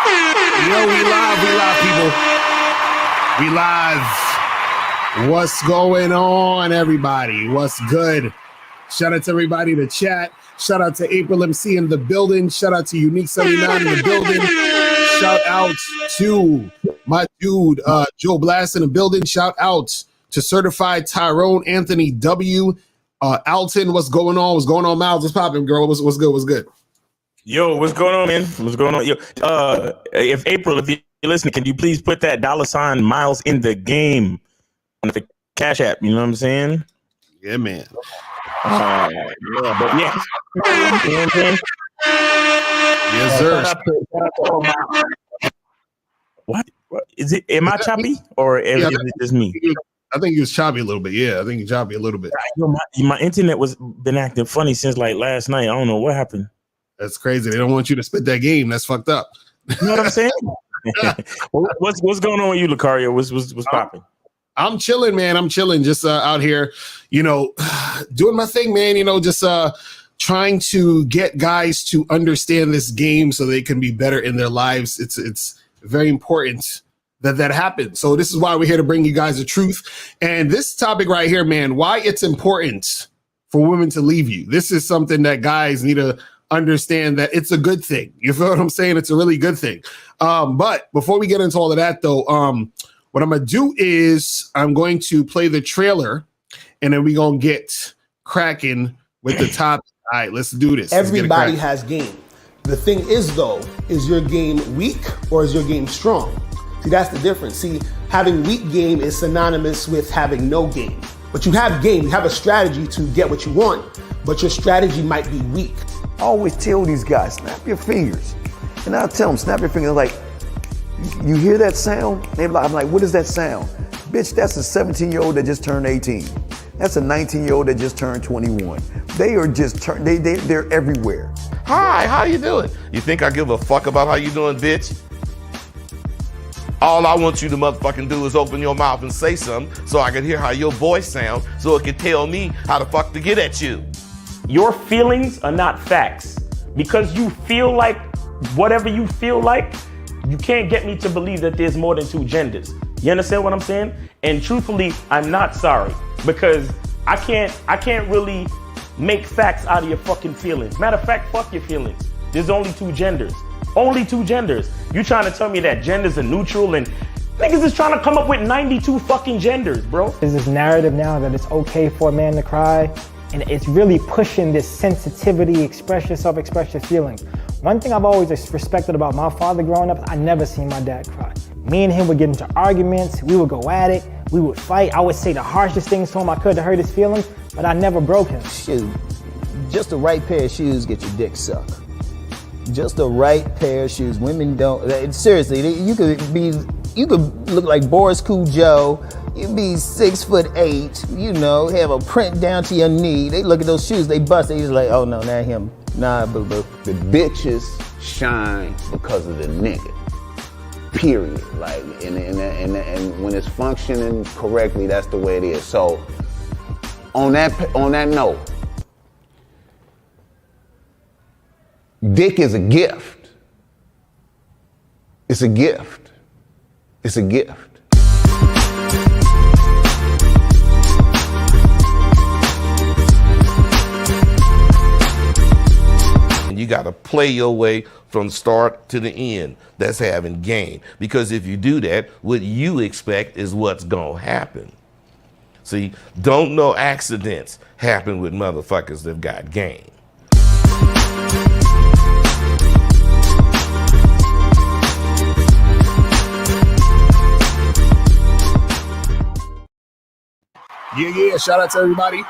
Yo, we live, people. We live. What's going on, everybody? What's good? Shout out to everybody in the chat. Shout out to April MC in the building. Shout out to Unique 79 in the building. Shout out to my dude, Joe Blast in the building. Shout out to Certified Tyrone Anthony W. Alton, what's going on? What's going on, Miles? What's popping, girl? What's good? What's good? Yo, what's going on, man? What's going on? Yo, if you're listening, can you please put that $ Miles in the game on the Cash App? You know what I'm saying? Yeah, man. Yeah, but yeah. You know what I'm saying? Yes, sir. What is it? Am I choppy or is it just me? I think he was choppy a little bit. Yeah, I think he's choppy a little bit. Yo, my internet was been acting funny since like last night. I don't know what happened. That's crazy. They don't want you to spit that game. That's fucked up. You know what I'm saying? What's going on with you, Locario? What's popping? I'm chilling, man. I'm chilling. Just out here, doing my thing, man. Just trying to get guys to understand this game so they can be better in their lives. It's very important that happens. So this is why we're here to bring you guys the truth. And this topic right here, man, why it's important for women to leave you. This is something that guys need to understand, that it's a good thing. You feel what I'm saying? It's a really good thing. But before we get into all of that, though, what I'm going to do is I'm going to play the trailer, and then we're going to get cracking with the topic. All right, let's do this. Everybody has game. The thing is, though, is your game weak or is your game strong? See, that's the difference. See, having weak game is synonymous with having no game. But you have game, you have a strategy to get what you want, but your strategy might be weak. I always tell these guys, snap your fingers. And I'll tell them, snap your fingers. Like, you hear that sound? I'm like, what is that sound? Bitch, that's a 17-year-old that just turned 18. That's a 19-year-old that just turned 21. They are just, they're everywhere. Hi, how you doing? You think I give a fuck about how you doing, bitch? All I want you to motherfucking do is open your mouth and say something so I can hear how your voice sounds, so it can tell me how the fuck to get at you. Your feelings are not facts. Because you feel like whatever you feel like, you can't get me to believe that there's more than two genders. You understand what I'm saying? And truthfully, I'm not sorry, because I can't really make facts out of your fucking feelings. Matter of fact, fuck your feelings. There's only two genders. Only two genders. You trying to tell me that genders are neutral and niggas is trying to come up with 92 fucking genders, bro. There's this narrative now that it's okay for a man to cry, and it's really pushing this sensitivity, express yourself, express your feelings. One thing I've always respected about my father growing up, I never seen my dad cry. Me and him would get into arguments, we would go at it, we would fight. I would say the harshest things to him I could to hurt his feelings, but I never broke him. Shoot, just the right pair of shoes get your dick sucked. Just the right pair of shoes. Women don't, seriously, you could look like Boris Cujo, you be 6'8", have a print down to your knee. They look at those shoes, they bust, they just like, oh no, not him. Nah, boo-boo. The bitches shine because of the nigga. Period. Like, and when it's functioning correctly, that's the way it is. So, on that note, dick is a gift. It's a gift. It's a gift. You got to play your way from start to the end. That's having game. Because if you do that, what you expect is what's going to happen. See, don't no accidents happen with motherfuckers that got game. Yeah. Shout out to everybody.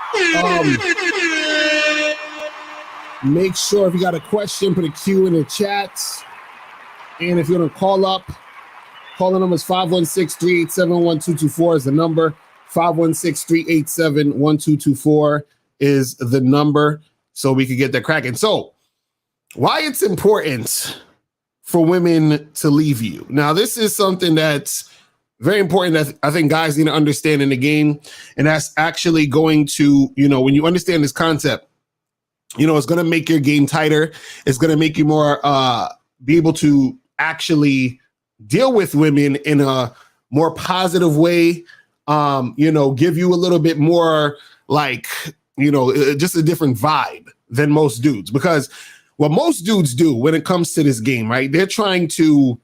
Make sure if you got a question, put a Q in the chat. And if you want to call up, call the number is 516-387-1224 is the number. 516-387-1224 is the number, so we can get that cracking. So why it's important for women to leave you. Now, this is something that's very important that I think guys need to understand in the game. And that's actually going to, when you understand this concept, it's going to make your game tighter. It's going to make you more be able to actually deal with women in a more positive way, give you a little bit more like, just a different vibe than most dudes. Because what most dudes do when it comes to this game, right? They're trying to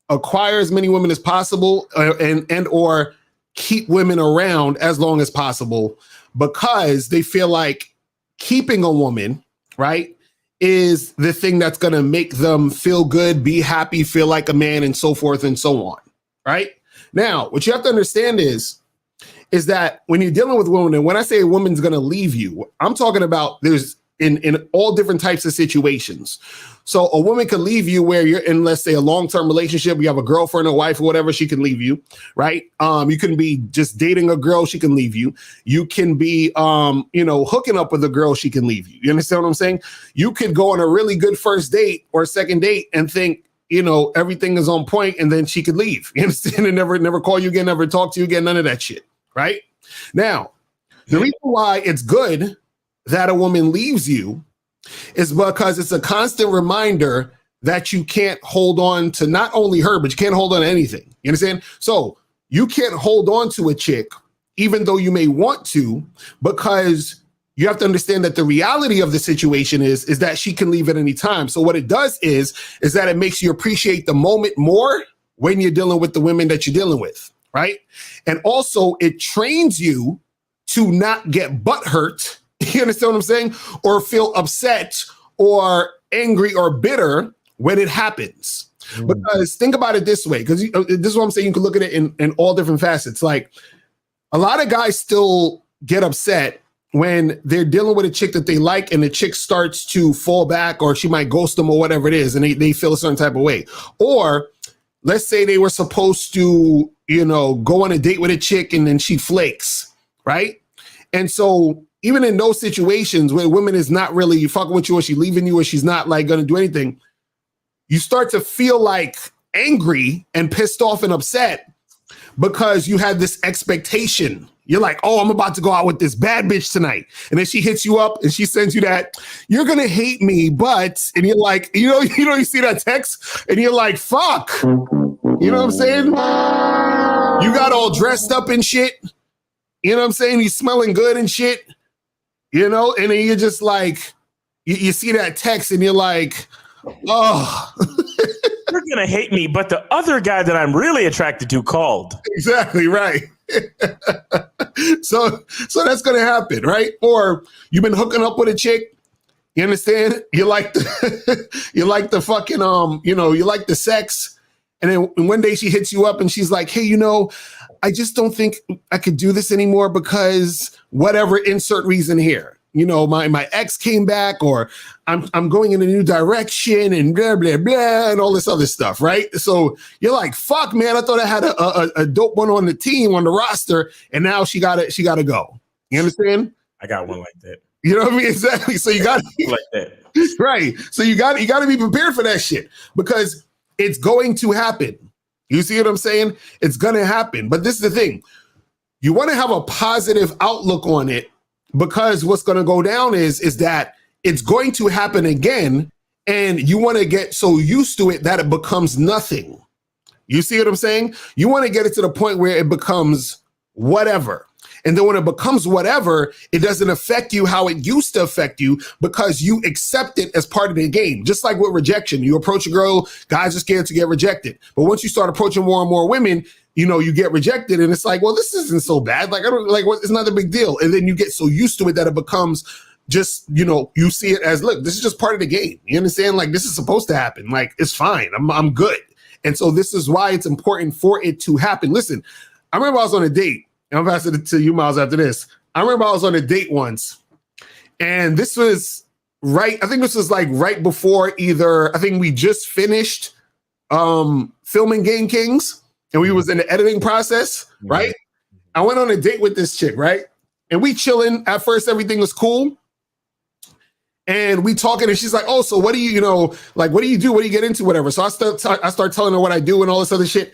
acquire as many women as possible and or keep women around as long as possible because they feel like keeping a woman, right, is the thing that's going to make them feel good, be happy, feel like a man, and so forth and so on, right? Now, what you have to understand is that when you're dealing with women, and when I say a woman's going to leave you, I'm talking about there's in all different types of situations. So a woman can leave you where you're in, let's say, a long-term relationship. You have a girlfriend or wife or whatever, she can leave you, right? You can be just dating a girl, she can leave you. You can be, hooking up with a girl, she can leave you. You understand what I'm saying? You could go on a really good first date or second date and think, everything is on point, and then she could leave. You understand? And never call you again, never talk to you again, none of that shit, right? Now, the reason why it's good that a woman leaves you is because it's a constant reminder that you can't hold on to not only her, but you can't hold on to anything. You understand? So you can't hold on to a chick, even though you may want to, because you have to understand that the reality of the situation is that she can leave at any time. So what it does is that it makes you appreciate the moment more when you're dealing with the women that you're dealing with, right? And also it trains you to not get butthurt. You understand what I'm saying? Or feel upset or angry or bitter when it happens. Because think about it this way, because this is what I'm saying. You can look at it in all different facets. Like a lot of guys still get upset when they're dealing with a chick that they like and the chick starts to fall back or she might ghost them or whatever it is. And they feel a certain type of way. Or let's say they were supposed to, go on a date with a chick and then she flakes, right? And so even in those situations where women is not really fucking with you or she's leaving you or she's not like going to do anything, you start to feel like angry and pissed off and upset because you had this expectation. You're like, oh, I'm about to go out with this bad bitch tonight. And then she hits you up and she sends you that, you're going to hate me, but, and you're like, you see that text and you're like, fuck. You know what I'm saying? You got all dressed up and shit. You know what I'm saying? He's smelling good and shit. And then you're just like, you see that text and you're like, oh. You're going to hate me, but the other guy that I'm really attracted to called. Exactly, right. So that's going to happen, right? Or you've been hooking up with a chick. You understand? You like the fucking, you like the sex. And then one day she hits you up and she's like, hey, I just don't think I could do this anymore because whatever, insert reason here. My ex came back, or I'm going in a new direction and blah, blah, blah, and all this other stuff, right? So you're like, fuck, man, I thought I had a dope one on the team, on the roster, and now she gotta go. You understand? I got one like that. You know what I mean? Exactly. So you got like that. Right. So you got to be prepared for that shit because it's going to happen. You see what I'm saying? It's going to happen. But this is the thing. You want to have a positive outlook on it because what's going to go down is that it's going to happen again. And you want to get so used to it that it becomes nothing. You see what I'm saying? You want to get it to the point where it becomes whatever. And then when it becomes whatever, it doesn't affect you how it used to affect you because you accept it as part of the game. Just like with rejection, you approach a girl, guys are scared to get rejected. But once you start approaching more and more women, you get rejected and it's like, well, this isn't so bad. Like, it's not a big deal. And then you get so used to it that it becomes just, you see it as, look, this is just part of the game. You understand? Like, this is supposed to happen. Like, it's fine. I'm good. And so this is why it's important for it to happen. Listen, I remember I was on a date. And I'll pass it to you, Miles, after this. I remember I was on a date once, and this was right before I think we just finished filming Game Kings, and we was in the editing process, right? I went on a date with this chick, right? And we chilling. At first, everything was cool. And we talking, and she's like, oh, so what do you do? What do you get into, whatever? So I start telling her what I do and all this other shit.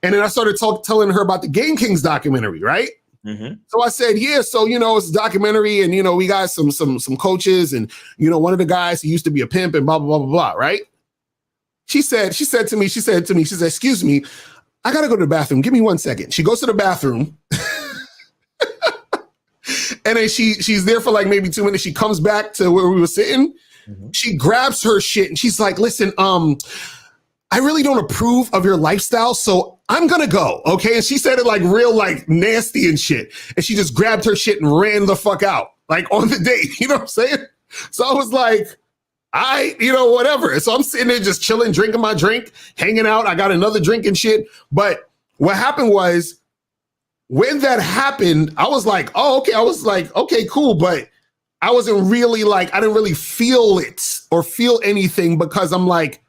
And then I started telling her about the Game Kings documentary, right? Mm-hmm. So I said, yeah, so, it's a documentary and, we got some coaches and, one of the guys, he used to be a pimp and blah, blah, blah, blah, blah, right? she said to me, excuse me, I gotta go to the bathroom. Give me 1 second. She goes to the bathroom. And then she's there for like maybe 2 minutes. She comes back to where we were sitting. She grabs her shit and she's like, listen, I really don't approve of your lifestyle, so I'm gonna go, okay? And she said it like real like nasty and shit. And she just grabbed her shit and ran the fuck out, like on the date, you know what I'm saying? So I was like, whatever. So I'm sitting there just chilling, drinking my drink, hanging out. I got another drink and shit. But what happened was, when that happened, I was like, oh, okay. I was like, okay, cool. But I wasn't really like, I didn't really feel it or feel anything, because I'm like,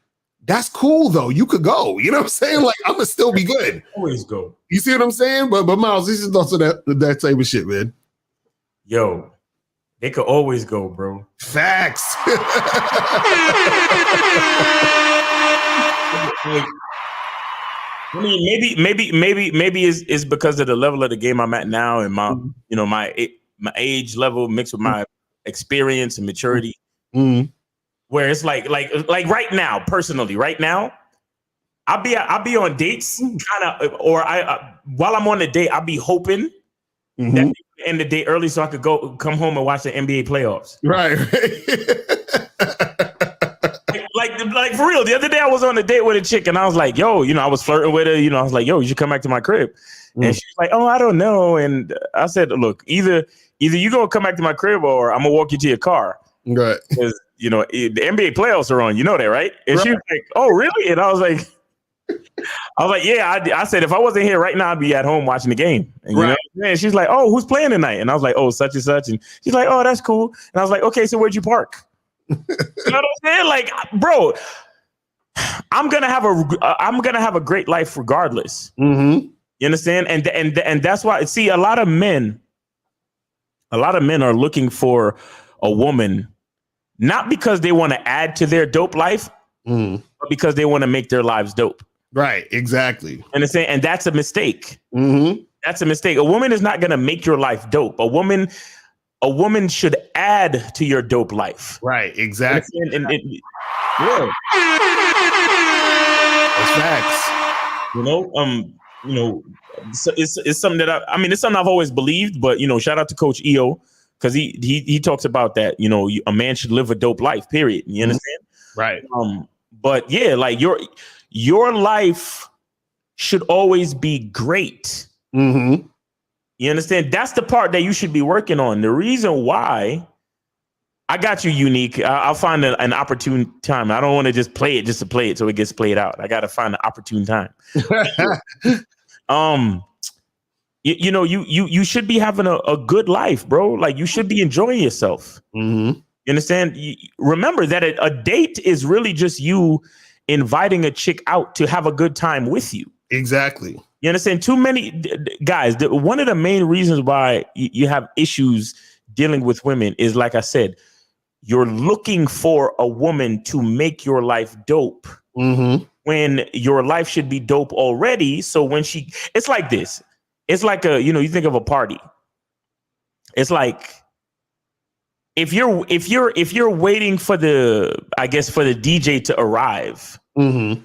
that's cool though. You could go. You know what I'm saying? Like, I'm gonna still be good. Always go. You see what I'm saying? But Miles, this is also that type of shit, man. Yo, they could always go, bro. Facts. I mean, maybe it's because of the level of the game I'm at now, and my my age level mixed with my experience and maturity. Mm-hmm. Where it's like right now, personally, right now, I'll be on dates kind of, or while I'm on the date, I'll be hoping that they end the date early so I could come home and watch the NBA playoffs. Right. like for real. The other day I was on a date with a chick and I was like, yo, I was flirting with her. I was like, yo, you should come back to my crib. And she's like, oh, I don't know. And I said, look, either you gonna come back to my crib or I'm gonna walk you to your car. Right. Because the NBA playoffs are on, that, right? And she was like, oh, really? And I was like, yeah. I said, if I wasn't here right now, I'd be at home watching the game. And, right. And she's like, oh, who's playing tonight? And I was like, oh, such and such. And she's like, oh, that's cool. And I was like, okay, so where'd you park? You know what I'm saying? Like, bro, I'm gonna have a great life regardless. Mm-hmm. You understand? And that's why, see, a lot of men are looking for a woman, not because they want to add to their dope life, but because they want to make their lives dope. Right, exactly. And that's a mistake. Mm-hmm. That's a mistake. A woman is not going to make your life dope. A woman should add to your dope life. Right, exactly. Yeah. That's facts. It's something that it's something I've always believed, but shout out to Coach EO, because he talks about that. A man should live a dope life, period. You understand? Right. But yeah, like your life should always be great. Mm-hmm. You understand? That's the part that you should be working on. The reason why I got you, Unique. I'll find an opportune time. I don't want to just play it just to play it so it gets played out. I got to find an opportune time. You should be having a good life, bro. Like, you should be enjoying yourself. Mm-hmm. You understand? Remember that a date is really just you inviting a chick out to have a good time with you. Exactly. You understand? Too many guys. One of the main reasons why you have issues dealing with women is, like I said, you're looking for a woman to make your life dope. Mm-hmm. When your life should be dope already. So when it's like this. It's like you think of a party. It's like if you're waiting for the DJ to arrive, mm-hmm.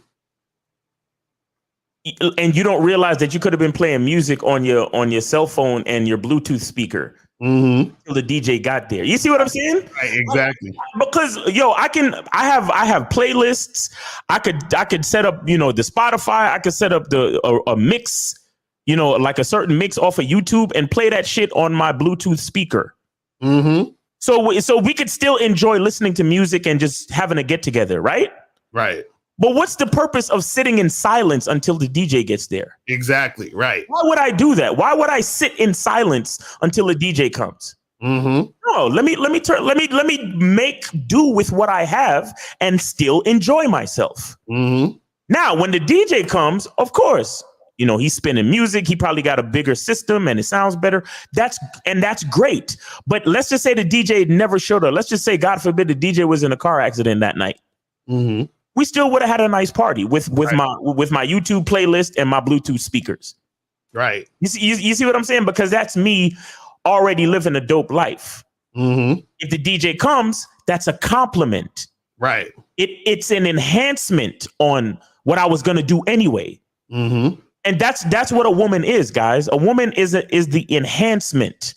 and you don't realize that you could have been playing music on your cell phone and your Bluetooth speaker mm-hmm. until the DJ got there. You see what I'm saying? Right, exactly. Because I have playlists. I could set up the Spotify. I could set up a mix. Like a certain mix off of YouTube and play that shit on my Bluetooth speaker. Mm-hmm. So we could still enjoy listening to music and just having a get together, right? Right. But what's the purpose of sitting in silence until the DJ gets there? Exactly. Right. Why would I do that? Why would I sit in silence until the DJ comes? Mm-hmm. No, let me make do with what I have and still enjoy myself. Mm-hmm. Now, when the DJ comes, of course, he's spinning music. He probably got a bigger system and it sounds better. That's great. But let's just say the DJ never showed up. Let's just say, God forbid, the DJ was in a car accident that night. Mm-hmm. We still would have had a nice party with my YouTube playlist and my Bluetooth speakers. Right. You see what I'm saying? Because that's me already living a dope life. Mm-hmm. If the DJ comes, that's a compliment. Right. It's an enhancement on what I was going to do anyway. Mm-hmm. And that's what a woman is, guys. A woman is the enhancement.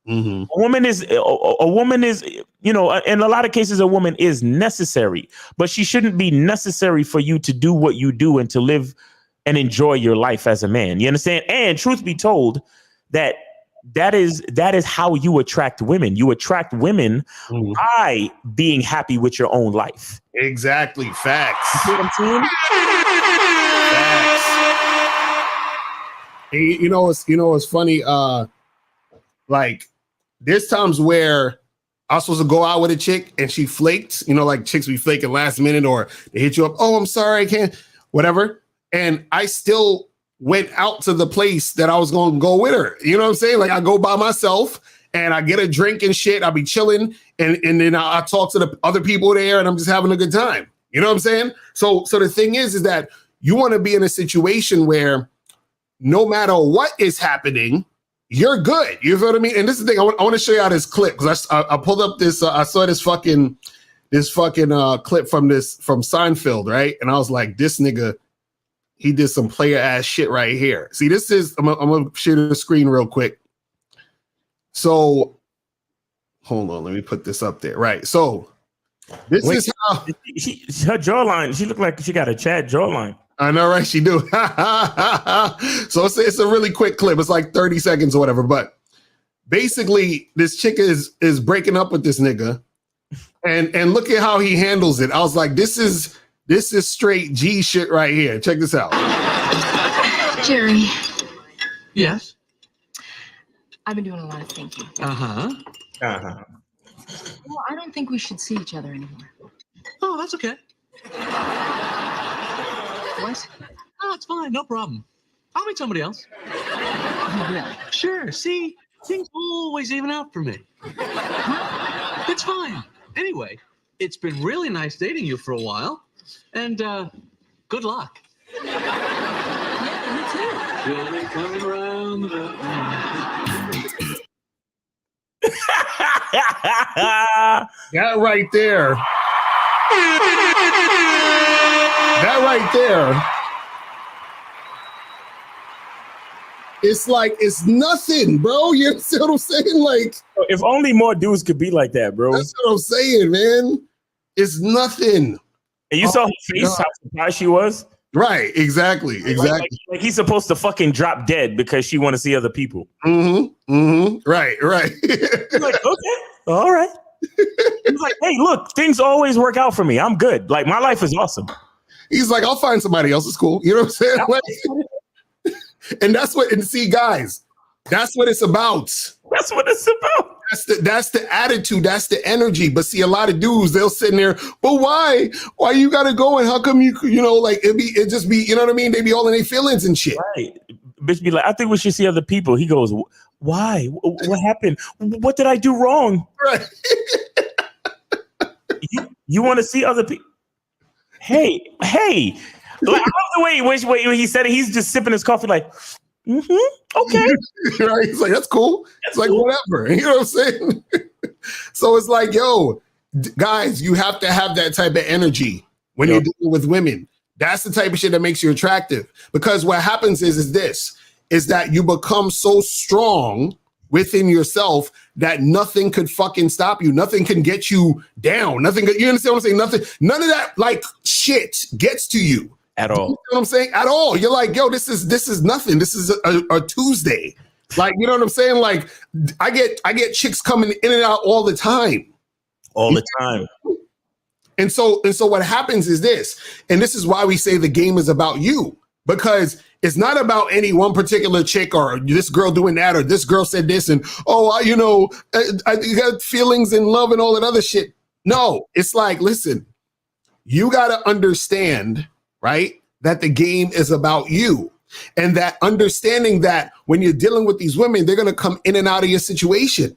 Mm-hmm. A woman is, you know, in a lot of cases, a woman is necessary, but she shouldn't be necessary for you to do what you do and to live and enjoy your life as a man. You understand? And truth be told, that is how you attract women. You attract women by being happy with your own life. Exactly. Facts. You see what I'm saying? Facts. And you know it's funny. Like there's times where I was supposed to go out with a chick and she flaked. You know, like chicks be flaking last minute, or they hit you up. Oh, I'm sorry, I can't. Whatever. And I still went out to the place that I was going to go with her. You know what I'm saying? Like I go by myself and I get a drink and shit. I'll be chilling and then I talk to the other people there and I'm just having a good time. You know what I'm saying? So the thing is that you want to be in a situation where no matter what is happening, you're good. You feel what I mean? And this is the thing. I want to show you how this clip, because I pulled up this. I saw this fucking clip from Seinfeld, right? And I was like, this nigga, he did some player ass shit right here. See, this is. I'm gonna share the screen real quick. So, hold on. Let me put this up there. Right. So, this is how her jawline. She looked like she got a Chad jawline. I know, right? She do. So it's a really quick clip. It's like 30 seconds or whatever. But basically, this chick is breaking up with this nigga, and look at how he handles it. I was like, this is straight G shit right here. Check this out. Jerry. Yes. I've been doing a lot of thinking. Uh-huh. Well, I don't think we should see each other anymore. Oh, that's okay. What? Oh, it's fine. No problem. I'll meet somebody else. Really? Sure. See, things always even out for me. It's fine. Anyway, it's been really nice dating you for a while. And good luck. Yeah, me too. You'll be coming around the... That right there. That right there. It's like, it's nothing, bro. You see what I'm saying? Like, if only more dudes could be like that, bro. That's what I'm saying, man. It's nothing. And you saw her face, how surprised she was? Right, exactly. Like he's supposed to fucking drop dead because she want to see other people. Right. He's like, okay, all right. He's like, hey, look, things always work out for me. I'm good. Like, my life is awesome. He's like, I'll find somebody else. It's cool. You know what I'm saying? Like, and that's what, and see, guys, that's what it's about. That's what it's about. That's the attitude. That's the energy. But see, a lot of dudes, they'll sit in there, but why? Why you gotta go? And how come you know, like it just be, you know what I mean? They be all in their feelings and shit. Right. Bitch be like, I think we should see other people. He goes, why? What happened? What did I do wrong? Right. You want to see other people? Hey. Like, I love the way when he said it, he's just sipping his coffee like, okay. Right. He's like, that's cool. It's like, whatever. You know what I'm saying? So it's like, yo, guys, you have to have that type of energy when you're dealing with women. That's the type of shit that makes you attractive. Because what happens is that you become so strong within yourself that nothing could fucking stop you. Nothing can get you down. Nothing. You understand what I'm saying? Nothing. None of that like shit gets to you at all. You know what I'm saying? At all. You're like, yo, this is nothing. This is a Tuesday. Like, you know what I'm saying? Like, I get chicks coming in and out all the time. And so what happens is this, and this is why we say the game is about you, because it's not about any one particular chick or this girl doing that or this girl said this and I got feelings and love and all that other shit. No, it's like, listen, you got to understand, right, that the game is about you, and that understanding that when you're dealing with these women, they're going to come in and out of your situation.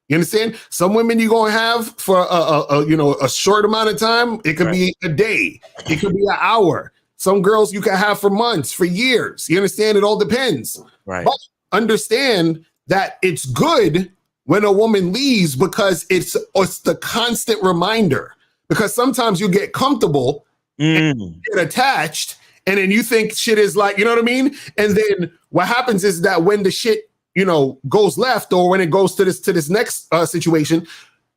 You understand? Some women you're going to have for a short amount of time. It could be a day. It could be an hour. Some girls you can have for months, for years. You understand? It all depends. Right. But understand that it's good when a woman leaves, because it's the constant reminder. because sometimes you get comfortable and get attached, and then you think shit is like, you know what I mean? And then what happens is that when the shit, you know, goes left, or when it goes to this next situation,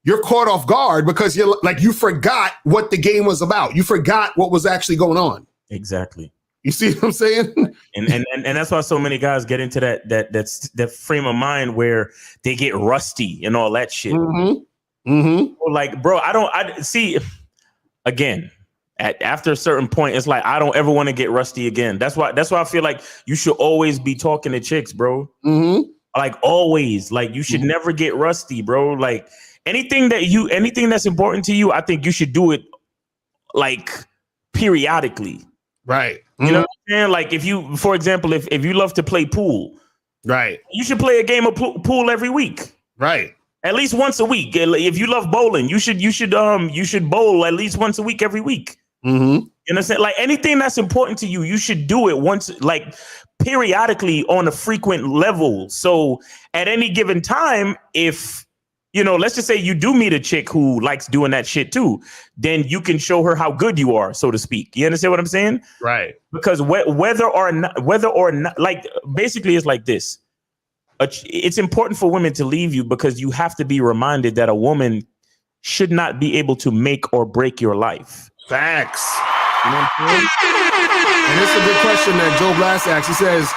you're caught off guard because you're like, you forgot what the game was about. You forgot what was actually going on. Exactly. You see what I'm saying? And that's why so many guys get into that frame of mind where they get rusty and all that shit. Like, bro, I see. Again, after a certain point, it's like I don't ever want to get rusty again. That's why I feel like you should always be talking to chicks, bro. Like always, like you should never get rusty, bro. Like anything that's important to you, I think you should do it like periodically. Right. You know what I'm saying? Like if you, for example, if you love to play pool, right, you should play a game of pool every week. Right. At least once a week. If you love bowling, you should bowl at least once a week every week. You understand? Like anything that's important to you, you should do it once, like periodically on a frequent level. So at any given time, if you know, let's just say you do meet a chick who likes doing that shit too, then you can show her how good you are, so to speak. You understand what I'm saying? Right. Because whether or not, like basically it's like this. It's important for women to leave you because you have to be reminded that a woman should not be able to make or break your life. Facts. You know what I'm saying? And this is a good question that Joe Blast asks. He says,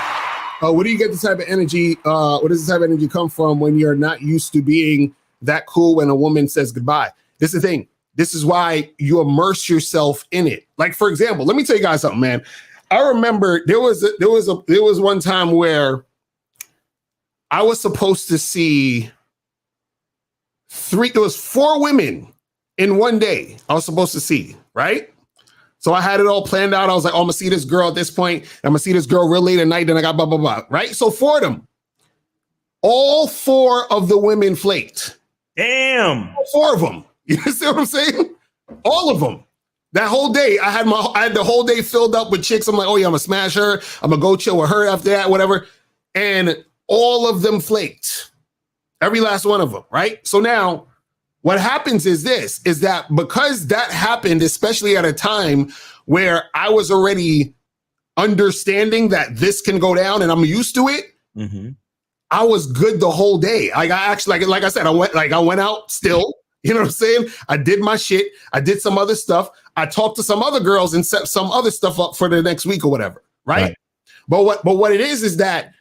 where do you get this type of energy? Where does this type of energy come from when you're not used to being that cool when a woman says goodbye? This is the thing. This is why you immerse yourself in it. Like, for example, let me tell you guys something, man. I remember there was one time where I was supposed to see there was 4 women in one day I was supposed to see, right? So I had it all planned out. I was like, oh, I'm gonna see this girl at this point. I'm gonna see this girl real late at night. Then I got blah, blah, blah, right? So 4 of them. All 4 of the women flaked. Damn. All 4 of them. You see what I'm saying? All of them. That whole day, I had the whole day filled up with chicks. I'm like, oh yeah, I'm gonna smash her. I'm gonna go chill with her after that, whatever. And all of them flaked. Every last one of them, right? So now what happens is that because that happened, especially at a time where I was already understanding that this can go down and I'm used to it, I was good the whole day. Like I actually, like I said, I went out still. You know what I'm saying? I did my shit. I did some other stuff. I talked to some other girls and set some other stuff up for the next week or whatever, right? But what it is that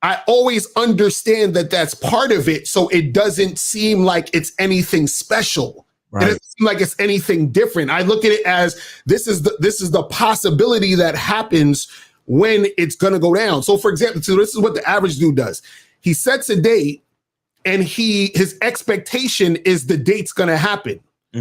I always understand that that's part of it, so it doesn't seem like it's anything special. Right. It doesn't seem like it's anything different. I look at it as this is the possibility that happens when it's gonna go down. So for example, so this is what the average dude does. He sets a date and his expectation is the date's gonna happen,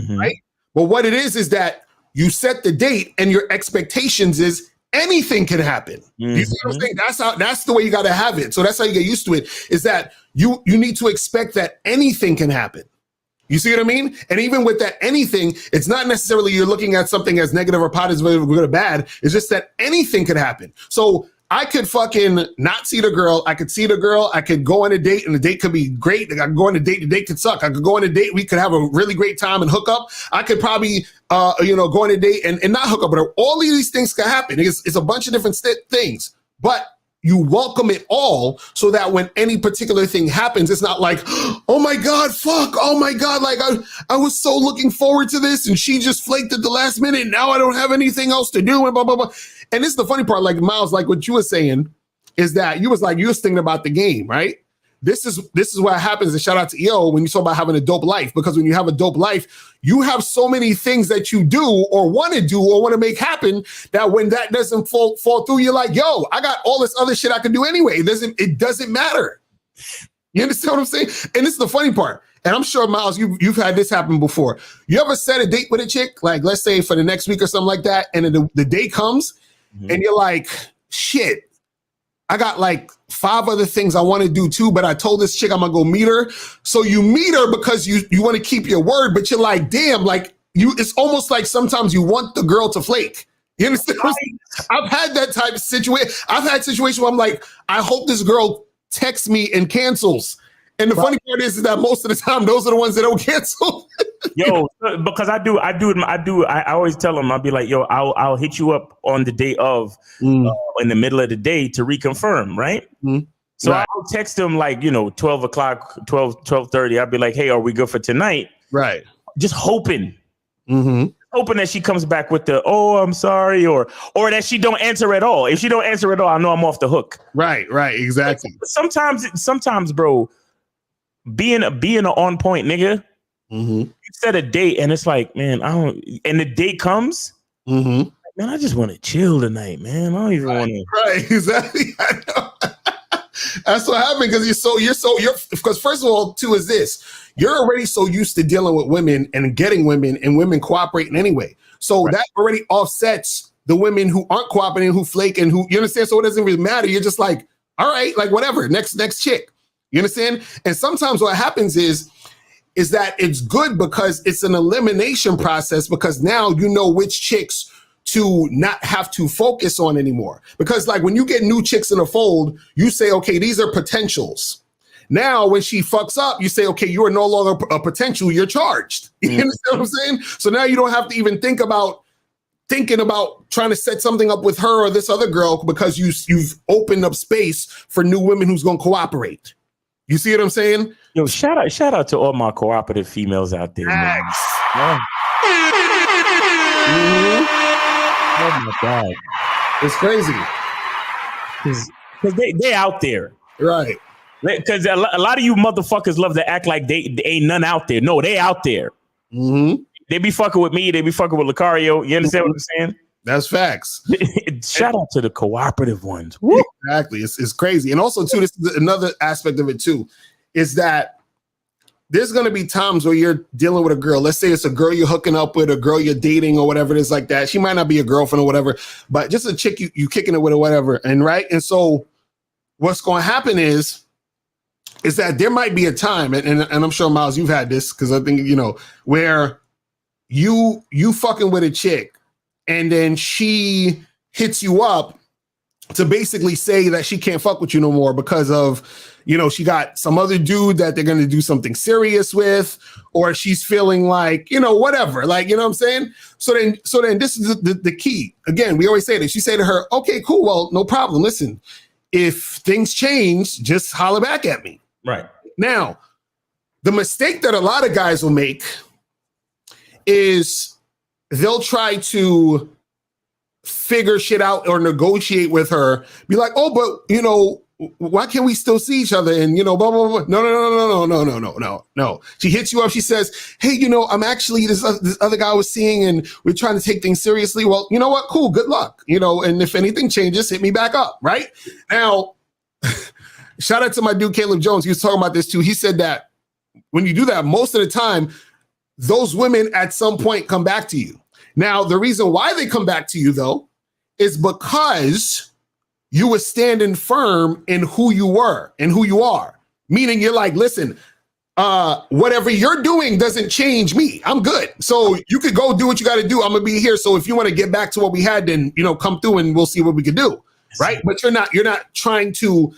right? But what it is that you set the date and your expectations is anything can happen. You see what I'm saying? That's the way you got to have it. So that's how you get used to it, is that you need to expect that anything can happen. You see what I mean? And even with that anything, it's not necessarily you're looking at something as negative or positive or good or bad. It's just that anything could happen. So I could fucking not see the girl. I could see the girl. I could go on a date and the date could be great. I could go on a date. The date could suck. I could go on a date. We could have a really great time and hook up. I could probably, go on a date and not hook up. But all of these things can happen. It's a bunch of different things. But you welcome it all so that when any particular thing happens, it's not like, oh my God, fuck, oh my God. Like I was so looking forward to this and she just flaked at the last minute. Now I don't have anything else to do and blah, blah, blah. And this is the funny part, like Miles, like what you were saying is that you was thinking about the game, right? This is what happens, and shout out to EO when you talk about having a dope life, because when you have a dope life, you have so many things that you do or want to do or want to make happen that when that doesn't fall through, you're like, yo, I got all this other shit I can do anyway. It doesn't matter. You understand what I'm saying? And this is the funny part. And I'm sure, Miles, you've had this happen before. You ever set a date with a chick, like let's say for the next week or something like that, and then the day comes and you're like, shit, I got like 5 other things I want to do too, but I told this chick I'm gonna go meet her. So you meet her because you want to keep your word, but you're like, damn, like it's almost like sometimes you want the girl to flake. You understand? I've had that type of situation. I've had situations where I'm like, I hope this girl texts me and cancels. And the funny part is that most of the time, those are the ones that don't cancel. Yo, because I always tell them, I'll be like, yo, I'll hit you up on the day of, in the middle of the day to reconfirm, right? So Right. I'll text them like, 12 o'clock, 12:30. I'll be like, hey, are we good for tonight? Right. Just hoping that she comes back with the, oh, I'm sorry, or that she don't answer at all. If she don't answer at all, I know I'm off the hook. Right. Exactly. Sometimes, bro, being an on point nigga, you set a date and it's like, man, and the date comes, man, I just want to chill tonight, man. I don't even want to. Right. Exactly. I know. That's what happened because because first of all, too, is this. You're already so used to dealing with women and getting women and women cooperating anyway. So that already offsets the women who aren't cooperating, who flake and who, you understand? So it doesn't really matter. You're just like, all right, like whatever, next chick. You understand? And sometimes what happens is that it's good because it's an elimination process because now you know which chicks to not have to focus on anymore. Because like when you get new chicks in the fold, you say, okay, these are potentials. Now, when she fucks up, you say, okay, you are no longer a potential, you're charged. You understand what I'm saying? So now you don't have to even thinking about trying to set something up with her or this other girl because you've opened up space for new women who's going to cooperate. You see what I'm saying? Yo, shout out to all my cooperative females out there, man. Oh my God. It's crazy. Because they out there. Right. Because a lot of you motherfuckers love to act like they ain't none out there. No, they out there. They be fucking with me. They be fucking with Locario. You understand what I'm saying? That's facts. Shout out to the cooperative ones. Woo. Exactly. It's crazy. And also, too, this is another aspect of it, too, is that there's going to be times where you're dealing with a girl. Let's say it's a girl you're hooking up with, a girl you're dating or whatever it is like that. She might not be a girlfriend or whatever, but just a chick you kicking it with or whatever. And right. And so what's going to happen is that there might be a time, and I'm sure, Miles, you've had this because I think, where you fucking with a chick and then she hits you up to basically say that she can't fuck with you no more because of, she got some other dude that they're going to do something serious with, or she's feeling like, whatever, like, you know what I'm saying? So then this is the key. Again, we always say this. You say to her, okay, cool. Well, no problem. Listen, if things change, just holler back at me. Right. Now, the mistake that a lot of guys will make is they'll try to figure shit out or negotiate with her, be like, oh, but, why can't we still see each other? And, blah, blah, blah. No. She hits you up. She says, hey, I'm actually this other guy I was seeing and we're trying to take things seriously. Well, you know what? Cool. Good luck. And if anything changes, hit me back up. Right now. Shout out to my dude, Caleb Jones. He was talking about this too. He said that when you do that, most of the time, those women at some point come back to you. Now, the reason why they come back to you, though, is because you were standing firm in who you were and who you are. Meaning you're like, listen, whatever you're doing doesn't change me. I'm good. So you could go do what you got to do. I'm going to be here. So if you want to get back to what we had, then, come through and we'll see what we can do. Right. But you're not trying to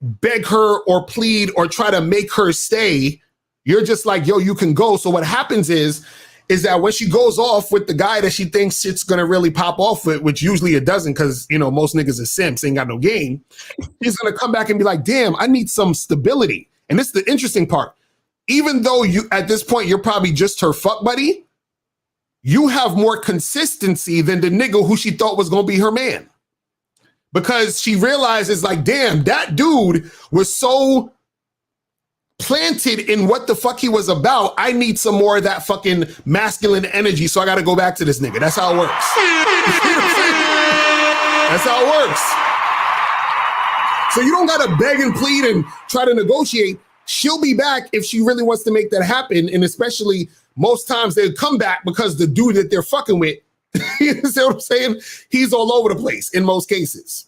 beg her or plead or try to make her stay. You're just like, yo, you can go. So what happens is that when she goes off with the guy that she thinks it's going to really pop off with, which usually it doesn't because, most niggas are simps, ain't got no game. She's going to come back and be like, damn, I need some stability. And this is the interesting part. Even though at this point, you're probably just her fuck buddy, you have more consistency than the nigga who she thought was going to be her man. Because she realizes like, damn, that dude was so planted in what the fuck he was about. I need some more of that fucking masculine energy. So I got to go back to this nigga. That's how it works. That's how it works. So you don't got to beg and plead and try to negotiate. She'll be back if she really wants to make that happen. And especially most times they'll come back because the dude that they're fucking with, you see what I'm saying? He's all over the place in most cases.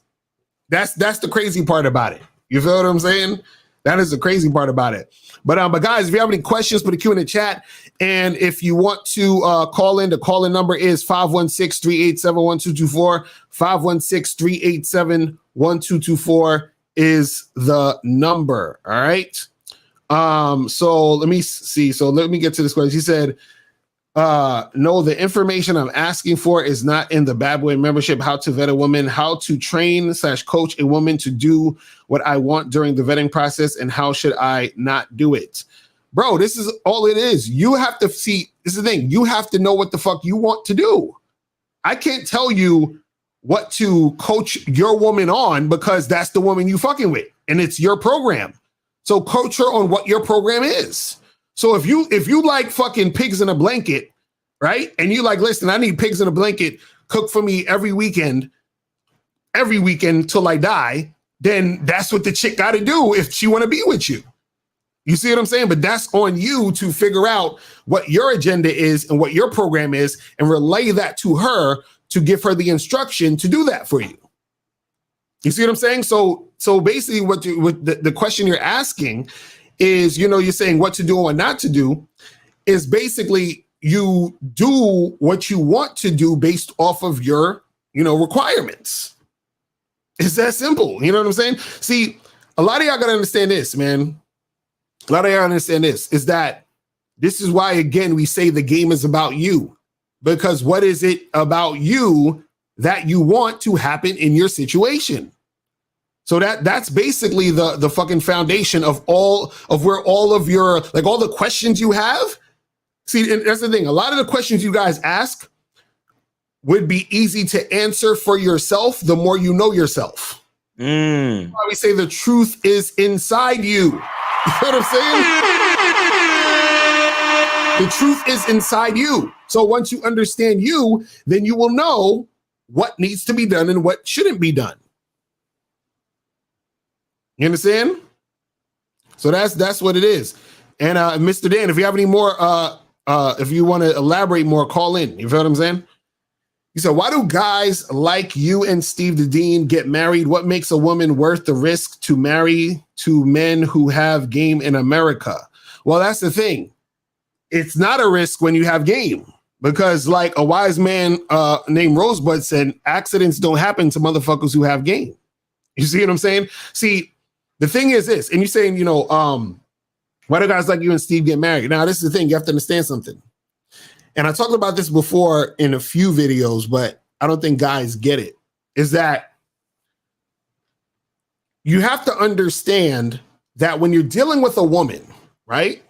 That's the crazy part about it. You feel what I'm saying? That is the crazy part about it. But guys, if you have any questions, put a Q in the chat. And if you want to call in, the call-in number is 516-387-1224. 516-387-1224 is the number. All right. So let me see. So let me get to this question. She said, no, the information I'm asking for is not in the Bad Boy membership. How to vet a woman, how to train/coach a woman to do what I want during the vetting process, and how should I not do it? Bro, this is all it is. You have to see, this is the thing. You have to know what the fuck you want to do. I can't tell you what to coach your woman on because that's the woman you fucking with and it's your program. So coach her on what your program is. So if you like fucking pigs in a blanket, right? And you like, listen, I need pigs in a blanket, cook for me every weekend till I die, then that's what the chick got to do if she want to be with you. You see what I'm saying? But that's on you to figure out what your agenda is and what your program is and relay that to her to give her the instruction to do that for you. You see what I'm saying? So basically what the question you're asking is, you know, you're saying what to do and what not to do is basically you do what you want to do based off of your, you know, requirements. It's that simple. You know what I'm saying? See, a lot of y'all got to understand this, man. A lot of y'all understand this is that this is why, again, we say the game is about you, because what is it about you that you want to happen in your situation? So that's basically the fucking foundation of where all of your, like all the questions you have. See, and that's the thing. A lot of the questions you guys ask would be easy to answer for yourself the more you know yourself. That's why we say the truth is inside you. You know what I'm saying? The truth is inside you. So once you understand you, then you will know what needs to be done and what shouldn't be done. You understand? So that's what it is. And Mr. Dan, if you have any more, if you want to elaborate more, call in. You feel what I'm saying? He said, why do guys like you and Steve the Dean get married? What makes a woman worth the risk to marry to men who have game in America? Well, that's the thing. It's not a risk when you have game, because like a wise man named Rosebud said, accidents don't happen to motherfuckers who have game. You see what I'm saying? See, the thing is this, and you're saying, you know, why do guys like you and Steve get married? Now, this is the thing. You have to understand something. And I talked about this before in a few videos, but I don't think guys get it, is that you have to understand that when you're dealing with a woman, right,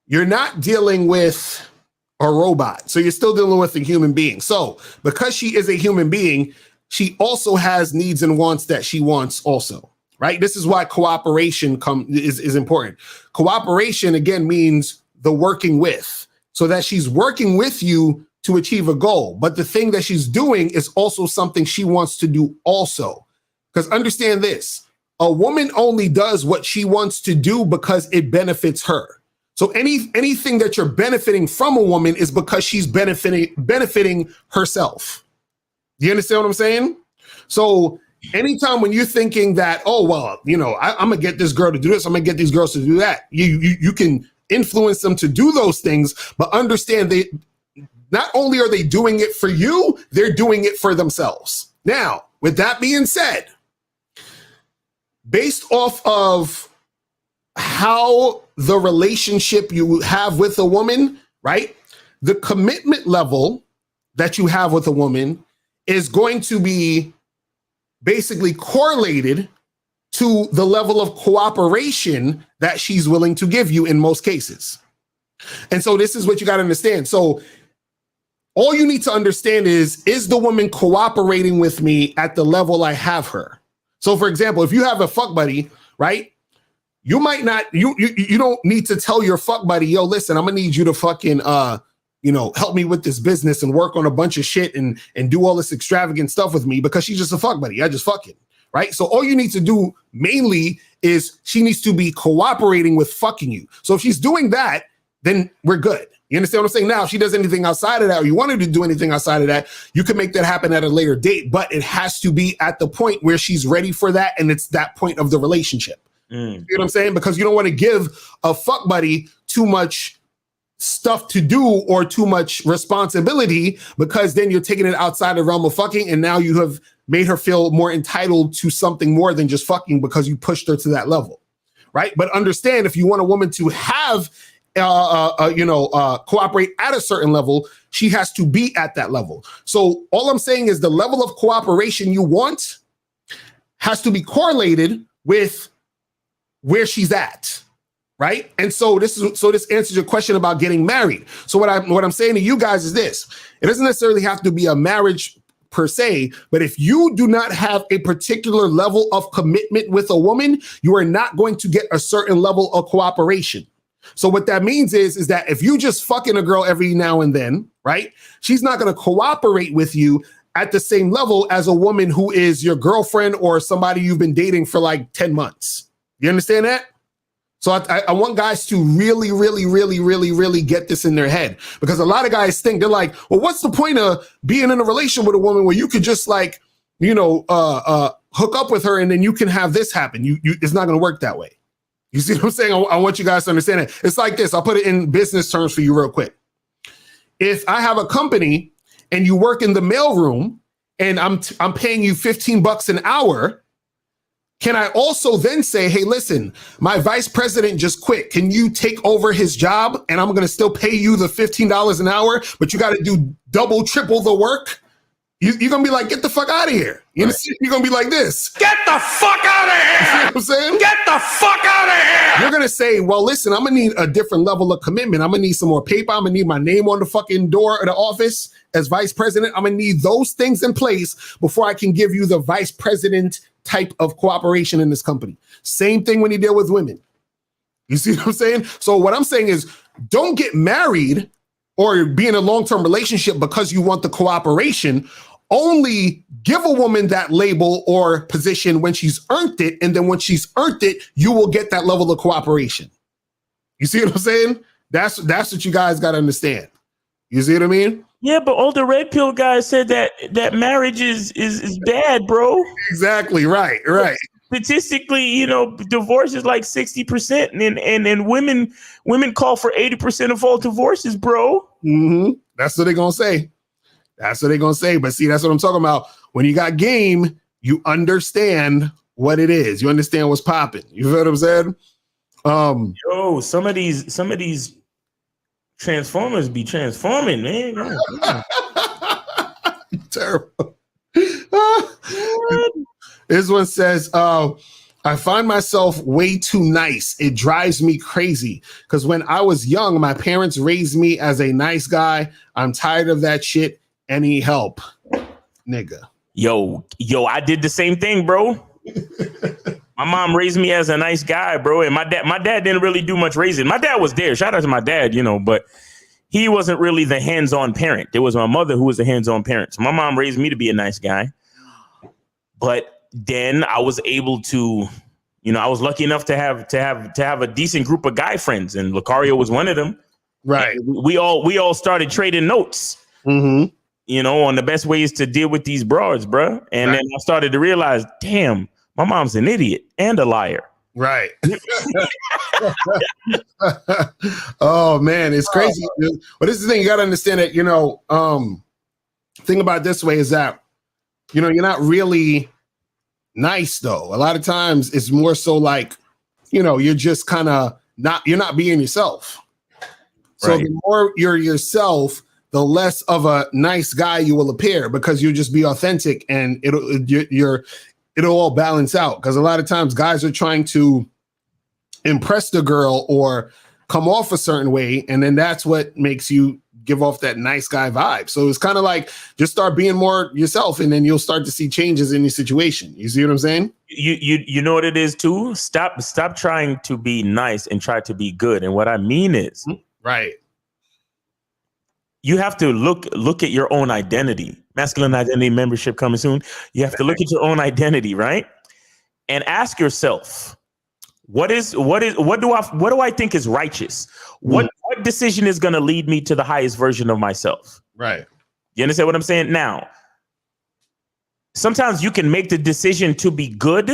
you're not dealing with a robot. So you're still dealing with a human being. So because she is a human being, she also has needs and wants that she wants also, right? This is why cooperation is important. Cooperation, again, means the working with. So that she's working with you to achieve a goal. But the thing that she's doing is also something she wants to do also. Because understand this, a woman only does what she wants to do because it benefits her. So anything that you're benefiting from a woman is because she's benefiting herself. Do you understand what I'm saying? So anytime when you're thinking that, oh, well, you know, I'm going to get this girl to do this, I'm going to get these girls to do that, you can influence them to do those things, but understand they not only are they doing it for you, they're doing it for themselves. Now, with that being said, based off of how the relationship you have with a woman, right? The commitment level that you have with a woman is going to be basically correlated to the level of cooperation that she's willing to give you in most cases. And so this is what you got to understand. So all you need to understand is the woman cooperating with me at the level I have her? So for example, if you have a fuck buddy, right? You might not, you don't need to tell your fuck buddy, yo, listen, I'm gonna need you to fucking, help me with this business and work on a bunch of shit and do all this extravagant stuff with me because she's just a fuck buddy. I just fucking. Right? So all you need to do mainly is she needs to be cooperating with fucking you. So if she's doing that, then we're good. You understand what I'm saying? Now, if she does anything outside of that, or you want her to do anything outside of that, you can make that happen at a later date, but it has to be at the point where she's ready for that. And it's that point of the relationship. You know what I'm saying? Because you don't want to give a fuck buddy too much stuff to do or too much responsibility, because then you're taking it outside the realm of fucking. And now you have made her feel more entitled to something more than just fucking because you pushed her to that level, right? But understand, if you want a woman to have cooperate at a certain level, she has to be at that level. So all I'm saying is the level of cooperation you want has to be correlated with where she's at, right? And so this answers your question about getting married. So what I'm saying to you guys is this: it doesn't necessarily have to be a marriage per se, but if you do not have a particular level of commitment with a woman, you are not going to get a certain level of cooperation. So what that means is that if you just fucking a girl every now and then, right, she's not going to cooperate with you at the same level as a woman who is your girlfriend or somebody you've been dating for like 10 months. You understand that? So I want guys to really, really, really, really, really get this in their head, because a lot of guys think, they're like, well, what's the point of being in a relation with a woman where you could just like, hook up with her and then you can have this happen? It's not going to work that way. You see what I'm saying? I want you guys to understand it. It's like this. I'll put it in business terms for you real quick. If I have a company and you work in the mailroom and I'm paying you $15 an hour, can I also then say, hey, listen, my vice president just quit. Can you take over his job? And I'm going to still pay you the $15 an hour, but you got to do double, triple the work. You're going to be like, get the fuck out of here. You know, you're going to be like this. Get the fuck out of here. You know what I'm saying? Get the fuck out of here. You're going to say, well, listen, I'm going to need a different level of commitment. I'm going to need some more paper. I'm going to need my name on the fucking door of the office as vice president. I'm going to need those things in place before I can give you the vice president type of cooperation in this company. Same thing when you deal with women. You see what I'm saying? So what I'm saying is, don't get married or be in a long-term relationship because you want the cooperation. Only give a woman that label or position when she's earned it. And then when she's earned it, you will get that level of cooperation. You see what I'm saying? That's what you guys got to understand. You see what I mean? Yeah, but all the red pill guys said that marriage is bad, bro. Exactly. Right. Statistically, divorce is like 60%, and women call for 80% of all divorces, bro. Mm-hmm. That's what they're gonna say. But see, that's what I'm talking about. When you got game, you understand what it is. You understand what's popping. You feel what I'm saying? Yo, some of these transformers be transforming, man. Yeah. Terrible. This one says, I find myself way too nice. It drives me crazy because when I was young, my parents raised me as a nice guy. I'm tired of that shit. Any help, nigga? Yo, I did the same thing, bro. My mom raised me as a nice guy, bro. And my dad didn't really do much raising. My dad was there. Shout out to my dad, but he wasn't really the hands-on parent. It was my mother who was the hands-on parent. So my mom raised me to be a nice guy. But then I was able to, I was lucky enough to have a decent group of guy friends, and Locario was one of them. Right. And we all started trading notes. Mm-hmm. On the best ways to deal with these broads, bro. And then I started to realize, damn, my mom's an idiot and a liar. Right. Oh man, it's crazy. But this is the thing, you gotta understand that, thing about it this way is that, you're not really nice though. A lot of times it's more so like, you're just kind of you're not being yourself. So the more you're yourself, the less of a nice guy you will appear, because you'll just be authentic and it'll all balance out. Because a lot of times guys are trying to impress the girl or come off a certain way, and then that's what makes you give off that nice guy vibe. So it's kind of like, just start being more yourself, and then you'll start to see changes in your situation. You see what I'm saying? You know what it is too? Stop trying to be nice and try to be good. And what I mean is, right, you have to look at your own identity. Masculine Identity membership coming soon. You have to look at your own identity, right? And ask yourself, what do I think is righteous? What decision is going to lead me to the highest version of myself? Right. You understand what I'm saying? Now, sometimes you can make the decision to be good,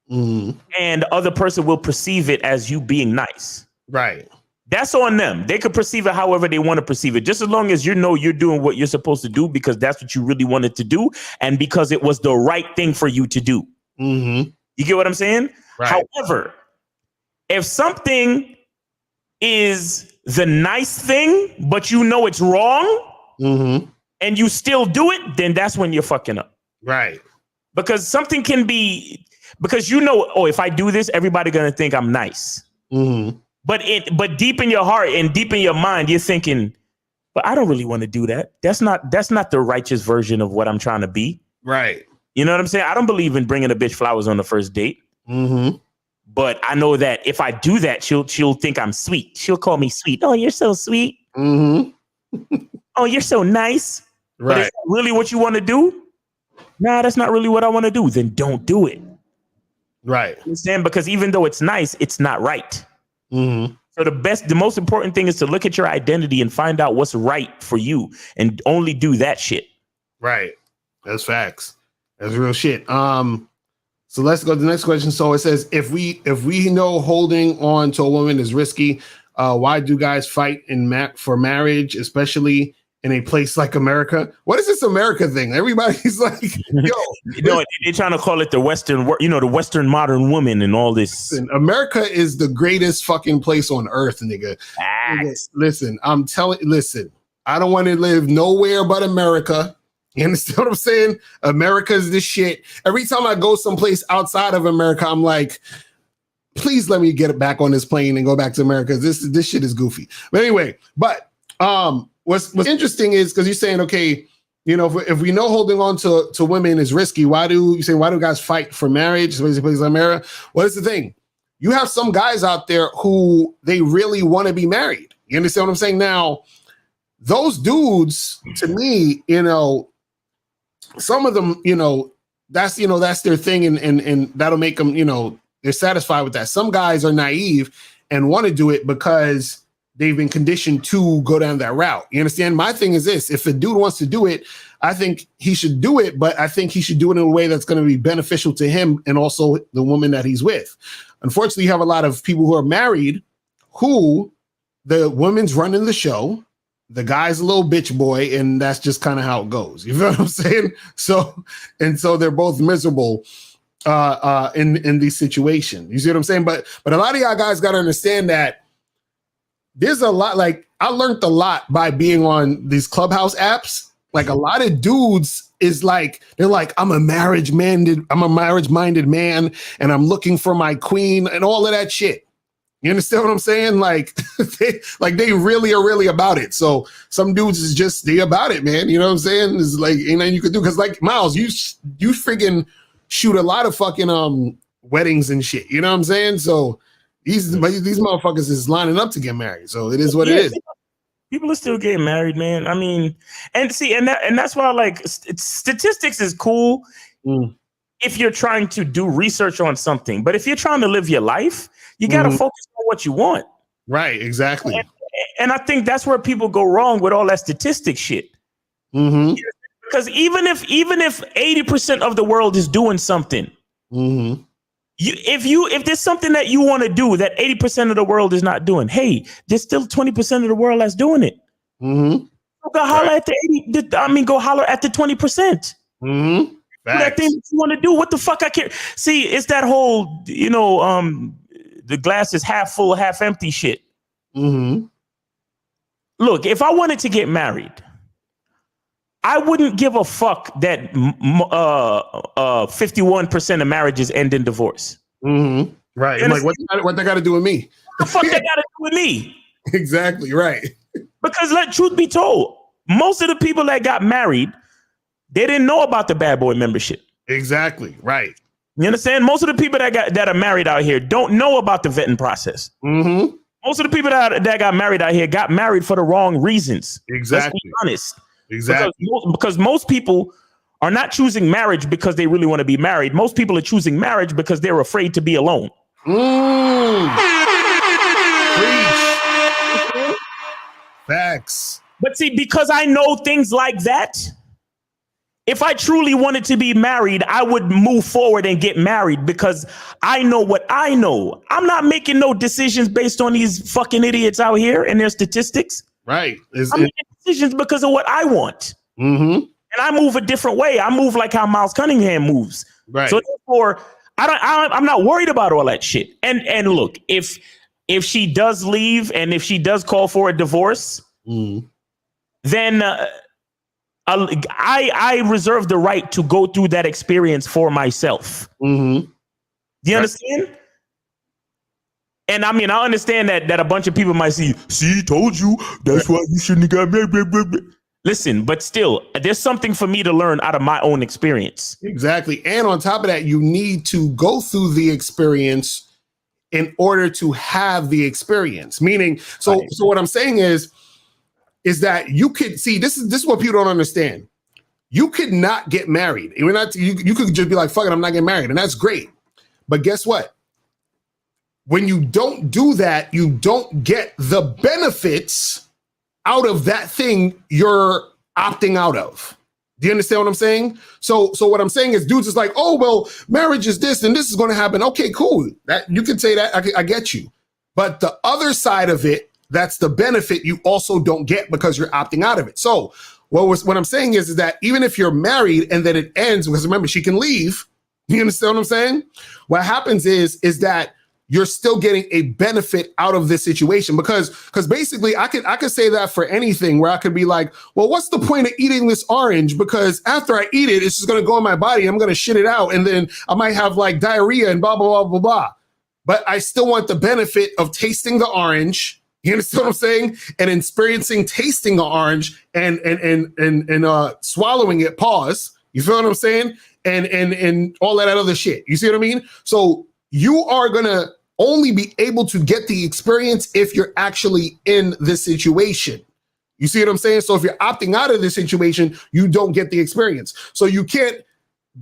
and the other person will perceive it as you being nice. Right. That's on them. They could perceive it however they want to perceive it. Just as long as you're doing what you're supposed to do because that's what you really wanted to do and because it was the right thing for you to do. Mm-hmm. You get what I'm saying? Right. However, If something is the nice thing, but you know it's wrong, and you still do it, then that's when you're fucking up. Right. Because something can be, because you know, oh, if I do this, everybody gonna think I'm nice. But deep in your heart and deep in your mind, you're thinking, but I don't really want to do that. That's not the righteous version of what I'm trying to be. Right. You know what I'm saying? I don't believe in bringing a bitch flowers on the first date. But I know that if I do that, she'll think I'm sweet. She'll call me sweet. Oh, you're so sweet. Oh, you're so nice. Right. But is that really what you want to do? Nah, that's not really what I want to do. Then don't do it. Right. You understand? Because even though it's nice, it's not right. So the most important thing is to look at your identity and find out what's right for you and only do that shit. Right. That's facts. That's real shit. So let's go to the next question. So it says, if we know holding on to a woman is risky, why do guys fight for marriage, especially in a place like America? What is this America thing? Everybody's like, yo. They're trying to call it the Western, the Western modern woman and all this. Listen, America is the greatest fucking place on earth, nigga. Listen, I don't want to live nowhere but America. You understand what I'm saying? America's this shit. Every time I go someplace outside of America, I'm like, please let me get it back on this plane and go back to America. This shit is goofy. But anyway, what's interesting is because you're saying, okay, if we know holding on to women is risky, why do guys fight for marriage? What is the thing? You have some guys out there who they really want to be married. You understand what I'm saying? Now, those dudes, to me, some of them, that's their thing, and that'll make them, they're satisfied with that. Some guys are naive and want to do it because they've been conditioned to go down that route. You understand? My thing is this: if a dude wants to do it, I think he should do it, but I think he should do it in a way that's going to be beneficial to him and also the woman that he's with. Unfortunately, you have a lot of people who are married who the woman's running the show. The guy's a little bitch boy, and that's just kind of how it goes. You feel what I'm saying? So they're both miserable in these situations. You see what I'm saying? But a lot of y'all guys got to understand that there's a lot. Like, I learned a lot by being on these Clubhouse apps. Like, a lot of dudes is like, they're like, I'm a marriage-minded man, and I'm looking for my queen and all of that shit. You understand what I'm saying? Like, they really are really about it. So some dudes is just, they about it, man. You know what I'm saying? It's like, ain't nothing you could do. Because like, Miles, you freaking shoot a lot of fucking weddings and shit. You know what I'm saying? So these motherfuckers is lining up to get married. So it is what it is. People are still getting married, man. I mean, and that's why, like, statistics is cool if you're trying to do research on something. But if you're trying to live your life, you got to focus on what you want. Right, exactly. And I think that's where people go wrong with all that statistic shit. Because even if 80% of the world is doing something, if there's something that you want to do that 80% of the world is not doing, hey, there's still 20% of the world that's doing it. Go holler at go holler at the 20%. Do that thing that you want to do. What the fuck? I can't see. It's that whole, the glass is half full, half empty shit. Look, if I wanted to get married, I wouldn't give a fuck that 51% of marriages end in divorce. Right. I'm like, what they got to do with me? What the fuck they got to do with me? Exactly. Right. Because let truth be told, most of the people that got married, they didn't know about the bad boy membership. Exactly. Right. You understand? Most of the people that are married out here don't know about the vetting process. Most of the people that got married out here got married for the wrong reasons. Exactly. Let's be honest. Exactly. Because most people are not choosing marriage because they really want to be married. Most people are choosing marriage because they're afraid to be alone. Facts. But see, because I know things like that, if I truly wanted to be married, I would move forward and get married because I know what I know. I'm not making no decisions based on these fucking idiots out here and their statistics. Right. I'm making decisions because of what I want. And I move a different way. I move like how Miles Cunningham moves. Right. So therefore, I'm not worried about all that shit. And look, if she does leave and if she does call for a divorce, then I reserve the right to go through that experience for myself. Do you understand? And I mean, I understand that a bunch of people might see, told you, that's why you shouldn't have got married. Listen, but still, there's something for me to learn out of my own experience. Exactly. And on top of that, you need to go through the experience in order to have the experience. Meaning, so what I'm saying is that you could see, this is what people don't understand. You could not get married. You could just be like, fuck it, I'm not getting married. And that's great. But guess what? When you don't do that, you don't get the benefits out of that thing you're opting out of. Do you understand what I'm saying? So what I'm saying is dudes is like, oh, well, marriage is this and this is going to happen. Okay, cool. That you can say that. I get you. But the other side of it, that's the benefit you also don't get because you're opting out of it. So what I'm saying is that even if you're married and then it ends, because remember, she can leave. You understand what I'm saying? What happens is that you're still getting a benefit out of this situation because basically I could say that for anything where I could be like, well, what's the point of eating this orange? Because after I eat it, it's just going to go in my body. I'm going to shit it out. And then I might have like diarrhea and blah, blah, blah, blah, blah. But I still want the benefit of tasting the orange. You understand what I'm saying? And experiencing tasting the orange and swallowing it, pause. You feel what I'm saying? And all that other shit. You see what I mean? So you are going to only be able to get the experience if you're actually in this situation. You see what I'm saying? So if you're opting out of this situation, you don't get the experience. So you can't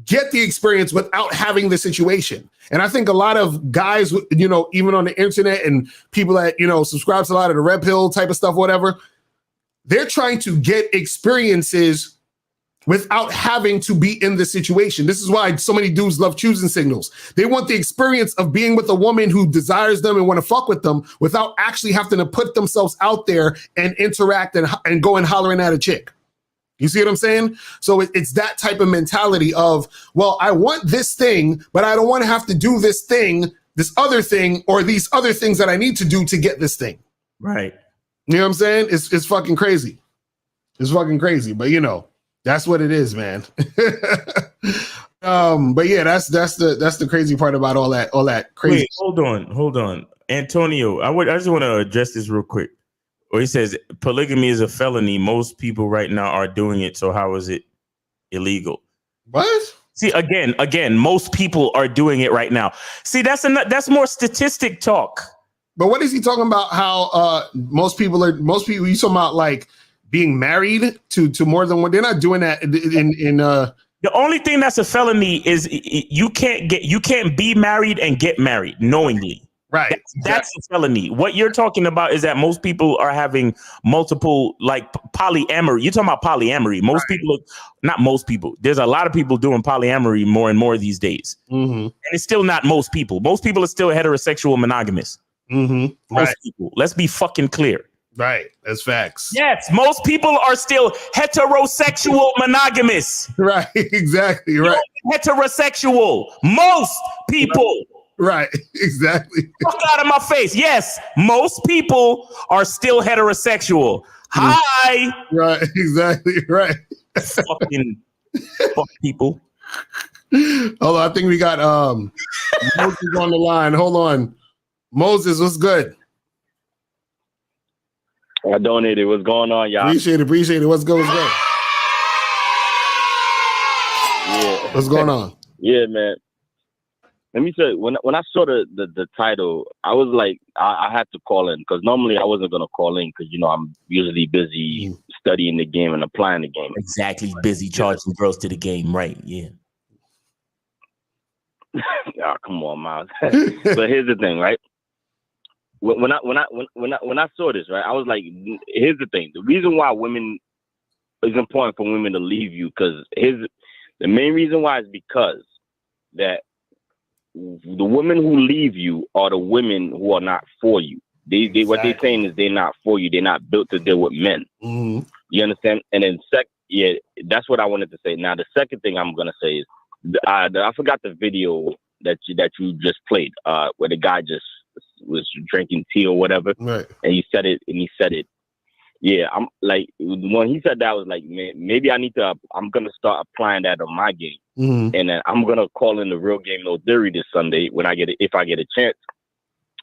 get the experience without having the situation. And I think a lot of guys, even on the internet and people that, subscribe to a lot of the red pill type of stuff, whatever, they're trying to get experiences without having to be in the situation. This is why so many dudes love choosing signals. They want the experience of being with a woman who desires them and want to fuck with them without actually having to put themselves out there and interact and go and hollering at a chick. You see what I'm saying? So it's that type of mentality of, well, I want this thing, but I don't want to have to do this thing, this other thing, or these other things that I need to do to get this thing. Right. You know what I'm saying? It's fucking crazy. It's fucking crazy, but that's what it is, man. But yeah, that's the crazy part about all that crazy. Wait, hold on. Antonio, I just want to address this real quick. Or he says polygamy is a felony. Most people right now are doing it. So how is it illegal? What? See, again, most people are doing it right now. See, that's more statistic talk. But what is he talking about? How most people you talking about like being married to more than one? They're not doing that in The only thing that's a felony is you can't be married and get married knowingly. Right. That's a felony. What you're talking about is that most people are having multiple, like polyamory. You're talking about polyamory. Not most people. There's a lot of people doing polyamory more and more these days. Mm-hmm. And it's still not most people. Most people are still heterosexual monogamous. Mm-hmm. Most people. Let's be fucking clear. Right. That's facts. Yes, most people are still heterosexual monogamous. Right. Exactly. Right. Heterosexual. Most people. Right. Exactly. Fuck out of my face. Yes, most people are still heterosexual. Hi. Right. Exactly. Right. Fucking fuck people. Hold on. I think we got Moses on the line. Hold on. Moses, what's good? I donated. What's going on, y'all? Appreciate it. What's good? Yeah. What's going on? Yeah, man. Let me say, when I saw the title, I was like, I had to call in because normally I wasn't gonna call in because I'm usually busy studying the game and applying the game. Exactly, busy charging girls to the game, right? Yeah. Oh, come on, Miles. But here's the thing, right? When I saw this, right, I was like, here's the thing. The reason why it's important for women to leave you, because the main reason why is because that the women who leave you are the women who are not for you. They what they're saying is they're not for you. They're not built to deal with men. Mm-hmm. You understand? And then that's what I wanted to say. Now the second thing I'm gonna say is I forgot the video that you just played, where the guy just was drinking tea or whatever, right? And he said it. Yeah, I'm like, when he said that, I was like, man, maybe I'm gonna start applying that on my game, and then I'm gonna call in the Real Game No Theory this Sunday if I get a chance,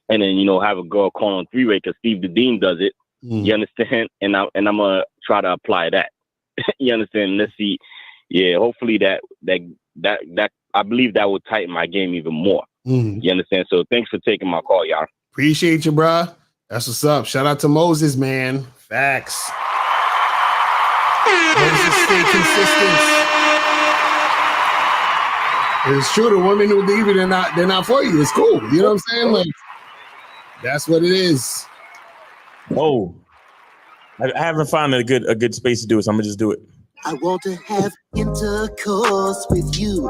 and then have a girl call on three-way because Steve the Dean does it. You understand? And I'm gonna try to apply that. You understand? Let's see. Yeah, hopefully that I believe that will tighten my game even more. You understand? So thanks for taking my call, y'all. Appreciate you, bruh. That's what's up. Shout out to Moses, man. Facts. Moses, stay consistent. It's true. The women who leave you, they're not for you. It's cool. You know what I'm saying? Like, that's what it is. Oh, I haven't found a good space to do it, so I'm gonna just do it. I want to have intercourse with you.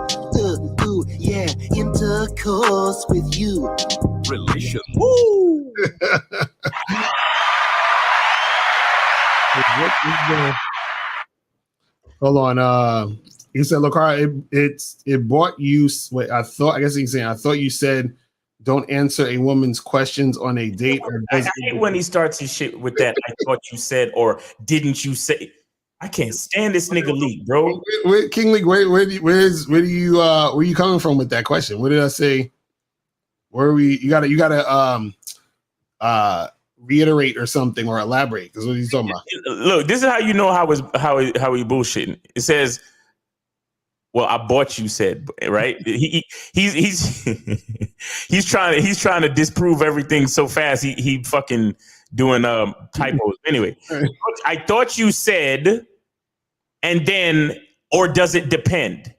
Yeah, intercourse with you. Relation. Woo! Hold on. You said, Locario, it brought you. Wait, I guess he's saying, I thought you said, don't answer a woman's questions on a date. Or I hate when he starts his shit with that. I thought you said, or didn't you say? I can't stand this nigga Leak, bro. King Leak, where are you coming from with that question? What did I say? Where are we? You gotta reiterate or something or elaborate, because what are you talking about? Look, this is how you know how he bullshitting. It says, well, I bought you said, right? He's trying to disprove everything so fast. He fucking doing typos. Anyway, I thought you said, and then, or does it depend?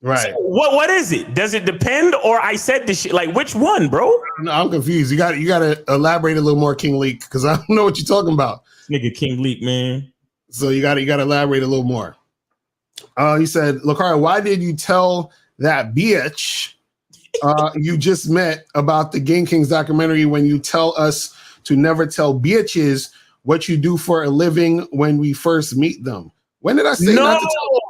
Right. So what is it? Does it depend, or I said this shit? Like, which one, bro? No, I'm confused. You got to elaborate a little more, King Leak, because I don't know what you're talking about. Nigga King Leak, man. So you got to elaborate a little more. He said, Locario, why did you tell that bitch you just met about the Game Kings documentary when you tell us to never tell bitches what you do for a living when we first meet them? When did I say not to tell?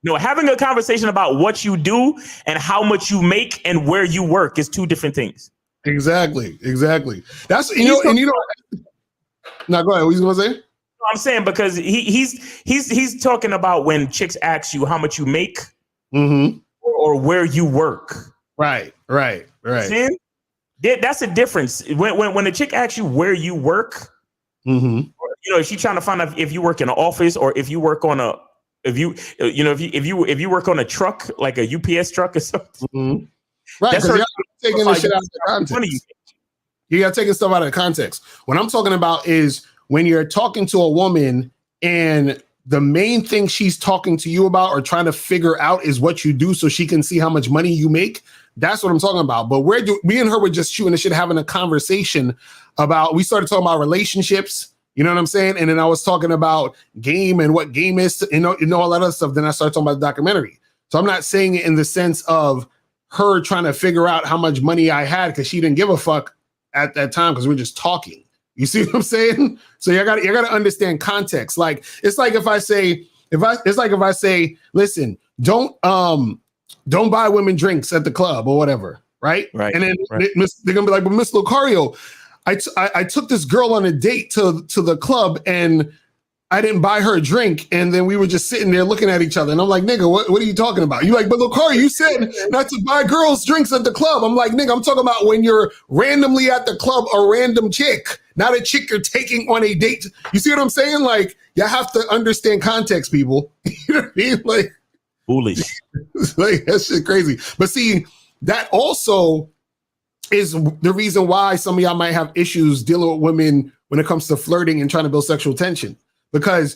No, having a conversation about what you do and how much you make and where you work is two different things. Exactly. That's Now go ahead. What you gonna say? I'm saying because he's talking about when chicks ask you how much you make or where you work. Right. See? That's a difference. When a chick asks you where you work, if she's trying to find out if you work in an office or if you work on if you work on a truck, like a UPS truck or something. Right, because you're taking the shit out of the context. You got taking stuff out of the context. What I'm talking about is when you're talking to a woman and the main thing she's talking to you about or trying to figure out is what you do so she can see how much money you make. That's what I'm talking about. But me and her were just shooting the shit, having a conversation about, we started talking about relationships, you know what I'm saying? And then I was talking about game and what game is, all that other stuff. Then I started talking about the documentary. So I'm not saying it in the sense of her trying to figure out how much money I had because she didn't give a fuck at that time because we're just talking. You see what I'm saying? So you gotta understand context. Like it's like if I say, listen, don't buy women drinks at the club or whatever, right? Right. And then they're gonna be like, but Miss Locario, I took this girl on a date to the club and I didn't buy her a drink, and then we were just sitting there looking at each other. And I'm like, nigga, what are you talking about? You like, but Locario, you said not to buy girls drinks at the club. I'm like, nigga, I'm talking about when you're randomly at the club, a random chick, not a chick you're taking on a date. You see what I'm saying? Like, you have to understand context, people. You know what I mean? Like, foolish. Like, that shit crazy. But see, that also is the reason why some of y'all might have issues dealing with women when it comes to flirting and trying to build sexual tension. Because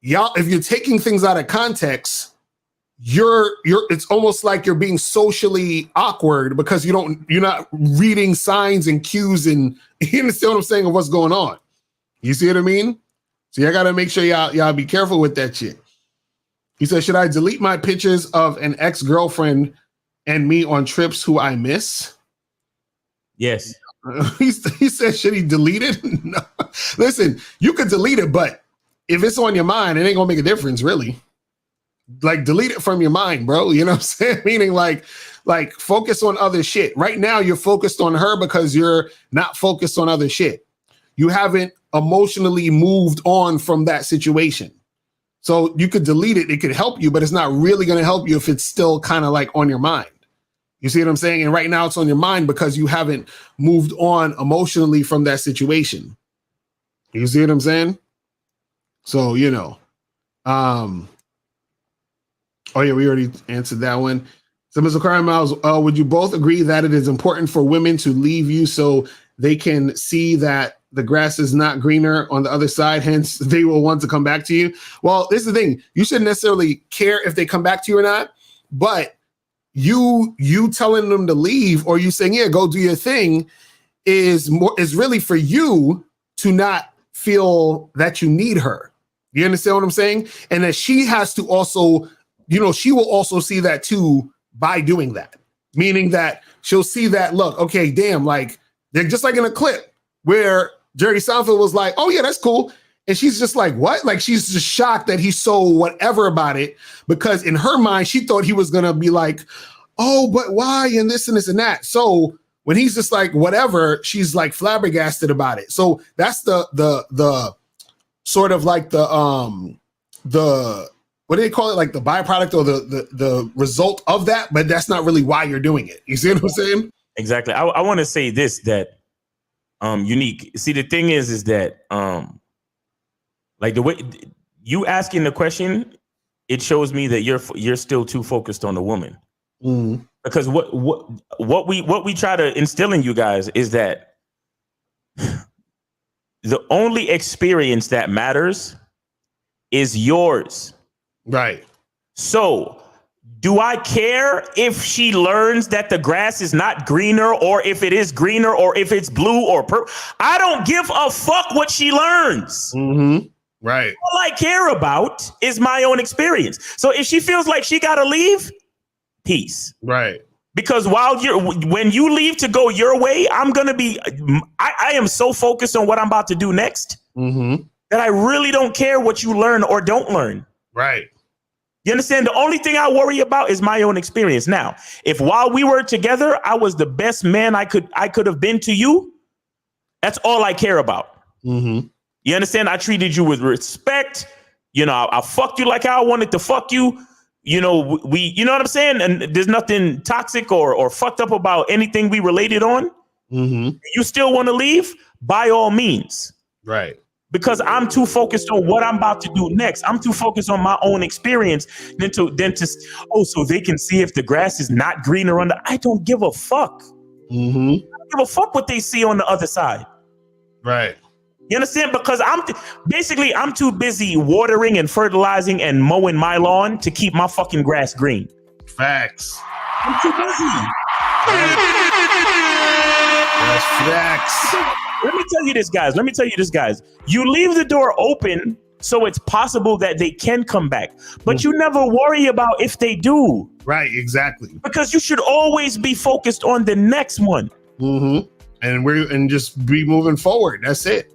y'all, if you're taking things out of context, it's almost like you're being socially awkward because you're not reading signs and cues and you understand what I'm saying of what's going on. You see what I mean? So y'all gotta make sure y'all be careful with that shit. He said, should I delete my pictures of an ex-girlfriend and me on trips who I miss? Yes. He said, should he delete it? No. Listen, you could delete it, but if it's on your mind, it ain't gonna make a difference, really. like delete it from your mind, bro. You know what I'm saying? Meaning like focus on other shit. Right now you're focused on her because you're not focused on other shit. You haven't emotionally moved on from that situation. So you could delete it. It could help you, but it's not really going to help you if it's still kind of like on your mind. You see what I'm saying? And right now it's on your mind because you haven't moved on emotionally from that situation. You see what I'm saying? So, you know, oh yeah, we already answered that one. So Mr. Miles, would you both agree that it is important for women to leave you so they can see that the grass is not greener on the other side, hence they will want to come back to you? Well, this is the thing. You shouldn't necessarily care if they come back to you or not, but you telling them to leave or you saying, yeah, go do your thing is really for you to not feel that you need her. You understand what I'm saying? And that she has to also, you know, she will also see that too by doing that. Meaning that she'll see that, look, okay, damn, like they're just like in a clip where Jerry Seinfeld was like, oh yeah, that's cool. And she's just like, what? Like she's just shocked that he's so whatever about it because in her mind, she thought he was going to be like, oh, but why? And this and this and that. So when he's just like, whatever, she's like flabbergasted about it. So that's the sort of like the what do they call it? Like the byproduct or the result of that, but that's not really why you're doing it. You see what I'm saying? Exactly. I want to say this, that Unique. See, the thing is that like the way you asking the question, it shows me that you're still too focused on the woman. Mm-hmm. Because what we try to instill in you guys is that the only experience that matters is yours. Right. So do I care if she learns that the grass is not greener or if it is greener or if it's blue or purple? I don't give a fuck what she learns. Mm-hmm. Right. All I care about is my own experience. So if she feels like she got to leave, peace. Right. Because when you leave to go your way, I'm going to be, I am so focused on what I'm about to do next that I really don't care what you learn or don't learn. Right. You understand? The only thing I worry about is my own experience. Now, if while we were together, I was the best man I could have been to you, that's all I care about. Mm-hmm. You understand? I treated you with respect. You know, I fucked you like how I wanted to fuck you. You know, you know what I'm saying? And there's nothing toxic or fucked up about anything we related on. Mm-hmm. You still want to leave? By all means. Right. Because I'm too focused on what I'm about to do next. I'm too focused on my own experience than to so they can see if the grass is not greener on I don't give a fuck. Mm-hmm. I don't give a fuck what they see on the other side. Right. You understand? Because I'm too busy watering and fertilizing and mowing my lawn to keep my fucking grass green. Facts. I'm too busy. That's facts. Let me tell you this, guys. You leave the door open so it's possible that they can come back, but you never worry about if they do. Right, exactly. Because you should always be focused on the next one. Mm-hmm. And just be moving forward. That's it.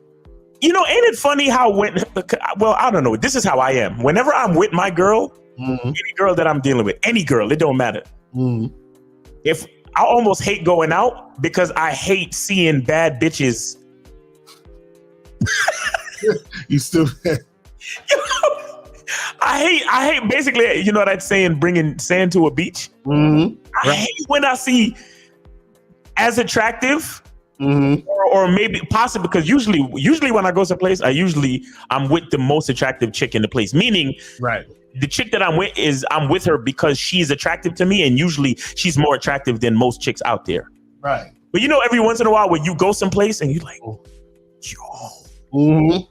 You know, ain't it funny how I don't know. This is how I am. Whenever I'm with my girl, any girl that I'm dealing with, any girl, it don't matter. If I almost hate going out because I hate seeing bad bitches. You still I hate basically, you know that saying, bringing sand to a beach. I hate when I see as attractive or maybe possibly, because usually when I go someplace, I'm with the most attractive chick in the place. Meaning, right, the chick that I'm with her because she's attractive to me, and usually she's more attractive than most chicks out there. Right. But you know, every once in a while when you go someplace and you're like, yo,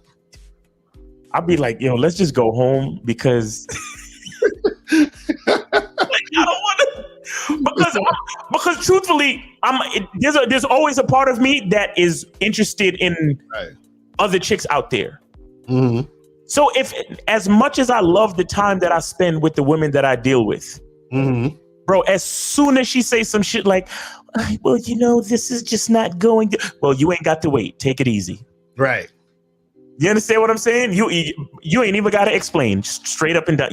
I'll be like, yo, let's just go home because like, I don't want to, because truthfully, there's always a part of me that is interested in other chicks out there. So as much as I love the time that I spend with the women that I deal with, bro, as soon as she says some shit like, well, you know, this is just not going. Well, you ain't got to wait. Take it easy. Right. You understand what I'm saying? You ain't even got to explain. Straight up and down.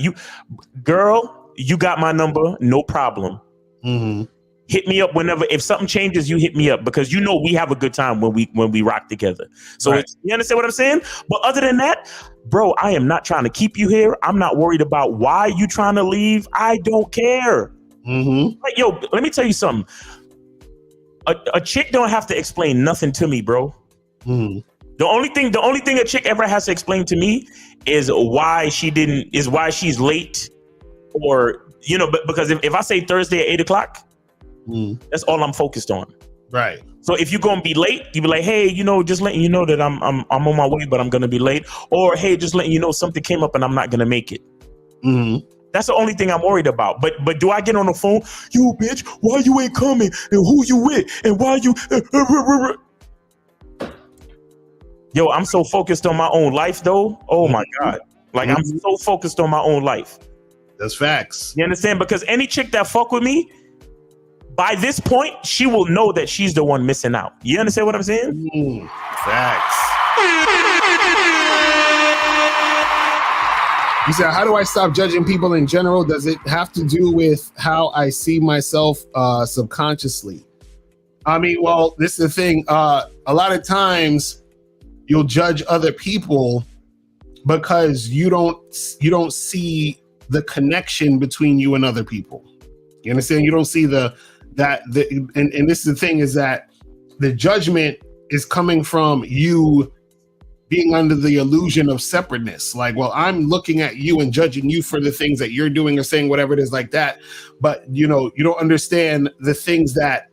Girl, you got my number. No problem. Mm-hmm. Hit me up whenever. If something changes, you hit me up because you know we have a good time when we rock together. So Right. you understand what I'm saying? But other than that, bro, I am not trying to keep you here. I'm not worried about why you trying to leave. I don't care. Mm-hmm. Like, yo, let me tell you something. A chick don't have to explain nothing to me, bro. Mm-hmm. The only thing a chick ever has to explain to me is why she's late, or because if I say Thursday at 8 o'clock, that's all I'm focused on. Right. So if you're gonna be late, you be like, hey, just letting you know that I'm on my way, but I'm gonna be late. Or hey, just letting you know something came up and I'm not gonna make it. Mm-hmm. That's the only thing I'm worried about. But do I get on the phone? You bitch, why you ain't coming? And who you with? And why you? Yo, I'm so focused on my own life, though. Oh my God, like I'm so focused on my own life. That's facts. You understand? Because any chick that fuck with me, by this point, she will know that she's the one missing out. You understand what I'm saying? Facts. You said, how do I stop judging people in general? Does it have to do with how I see myself subconsciously? I mean, well, this is the thing. A lot of times you'll judge other people because you don't see the connection between you and other people. You understand? You don't see and this is the thing, is that the judgment is coming from you being under the illusion of separateness. Like, well, I'm looking at you and judging you for the things that you're doing or saying, whatever it is like that. But, you don't understand the things that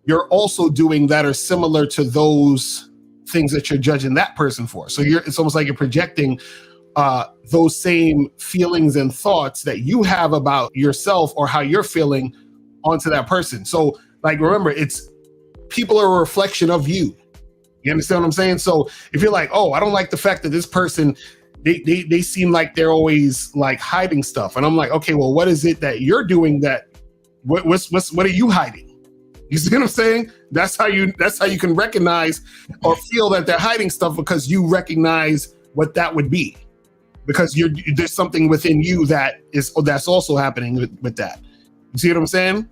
you're also doing that are similar to those things that you're judging that person for. So it's almost like you're projecting those same feelings and thoughts that you have about yourself or how you're feeling onto that person. So, like, remember, people are a reflection of you. You understand what I'm saying? So if you're like, oh, I don't like the fact that this person, they seem like they're always like hiding stuff. And I'm like, okay, well, what is it that you're doing what are you hiding? You see what I'm saying? That's how you can recognize or feel that they're hiding stuff, because you recognize what that would be, because there's something within you that's also happening with that. You see what I'm saying?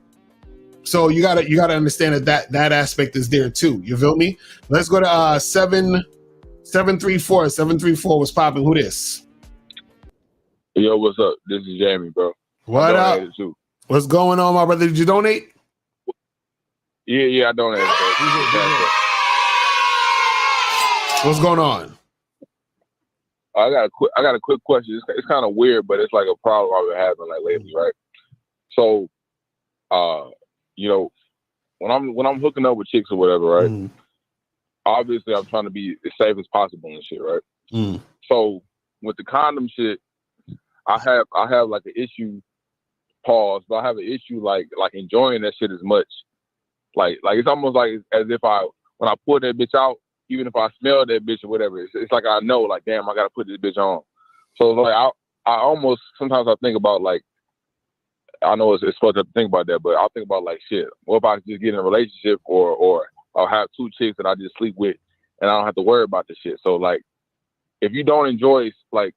So you gotta understand that aspect is there too. You feel me? Let's go to 734. 734 was popping. Who this? Yo, what's up? This is Jamie, bro. What up? What's going on, my brother? Did you donate? Yeah, I donated, bro. What's going on? I got a quick question. It's kind of weird, but it's like a problem I've been having like lately, right? So, when I'm hooking up with chicks or whatever, right? Obviously, I'm trying to be as safe as possible and shit, right? So with the condom shit, I have like an issue. Pause, but I have an issue like enjoying that shit as much. Like it's almost like as if when I pull that bitch out, even if I smell that bitch or whatever, it's like I know, like, damn, I gotta put this bitch on. So like I almost sometimes I think about, like, I know it's supposed to think about that, but I'll think about, like, shit, what if I just get in a relationship or I'll have two chicks that I just sleep with and I don't have to worry about this shit. So like, if you don't enjoy like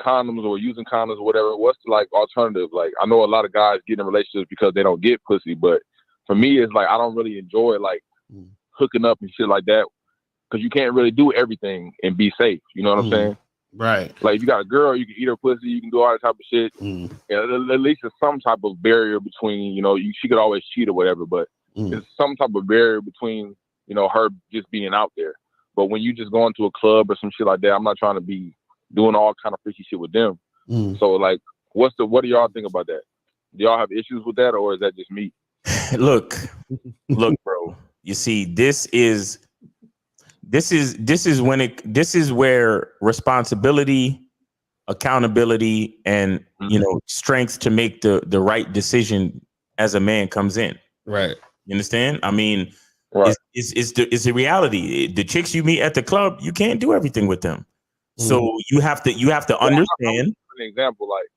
condoms or using condoms or whatever, what's the like alternative? Like, I know a lot of guys get in relationships because they don't get pussy, but for me, it's like I don't really enjoy like hooking up and shit like that, because you can't really do everything and be safe. You know what I'm saying? Right. Like, if you got a girl, you can eat her pussy, you can do all that type of shit. Yeah, at least there's some type of barrier between, she could always cheat or whatever, but there's some type of barrier between, her just being out there. But when you just go into a club or some shit like that, I'm not trying to be doing all kind of freaky shit with them. So like, what do y'all think about that? Do y'all have issues with that, or is that just me? Look, bro. You see, this is where responsibility, accountability, and strength to make the right decision as a man comes in. Right. You understand? I mean, right. It's a reality. The chicks you meet at the club, you can't do everything with them. So you have to understand. An example, like.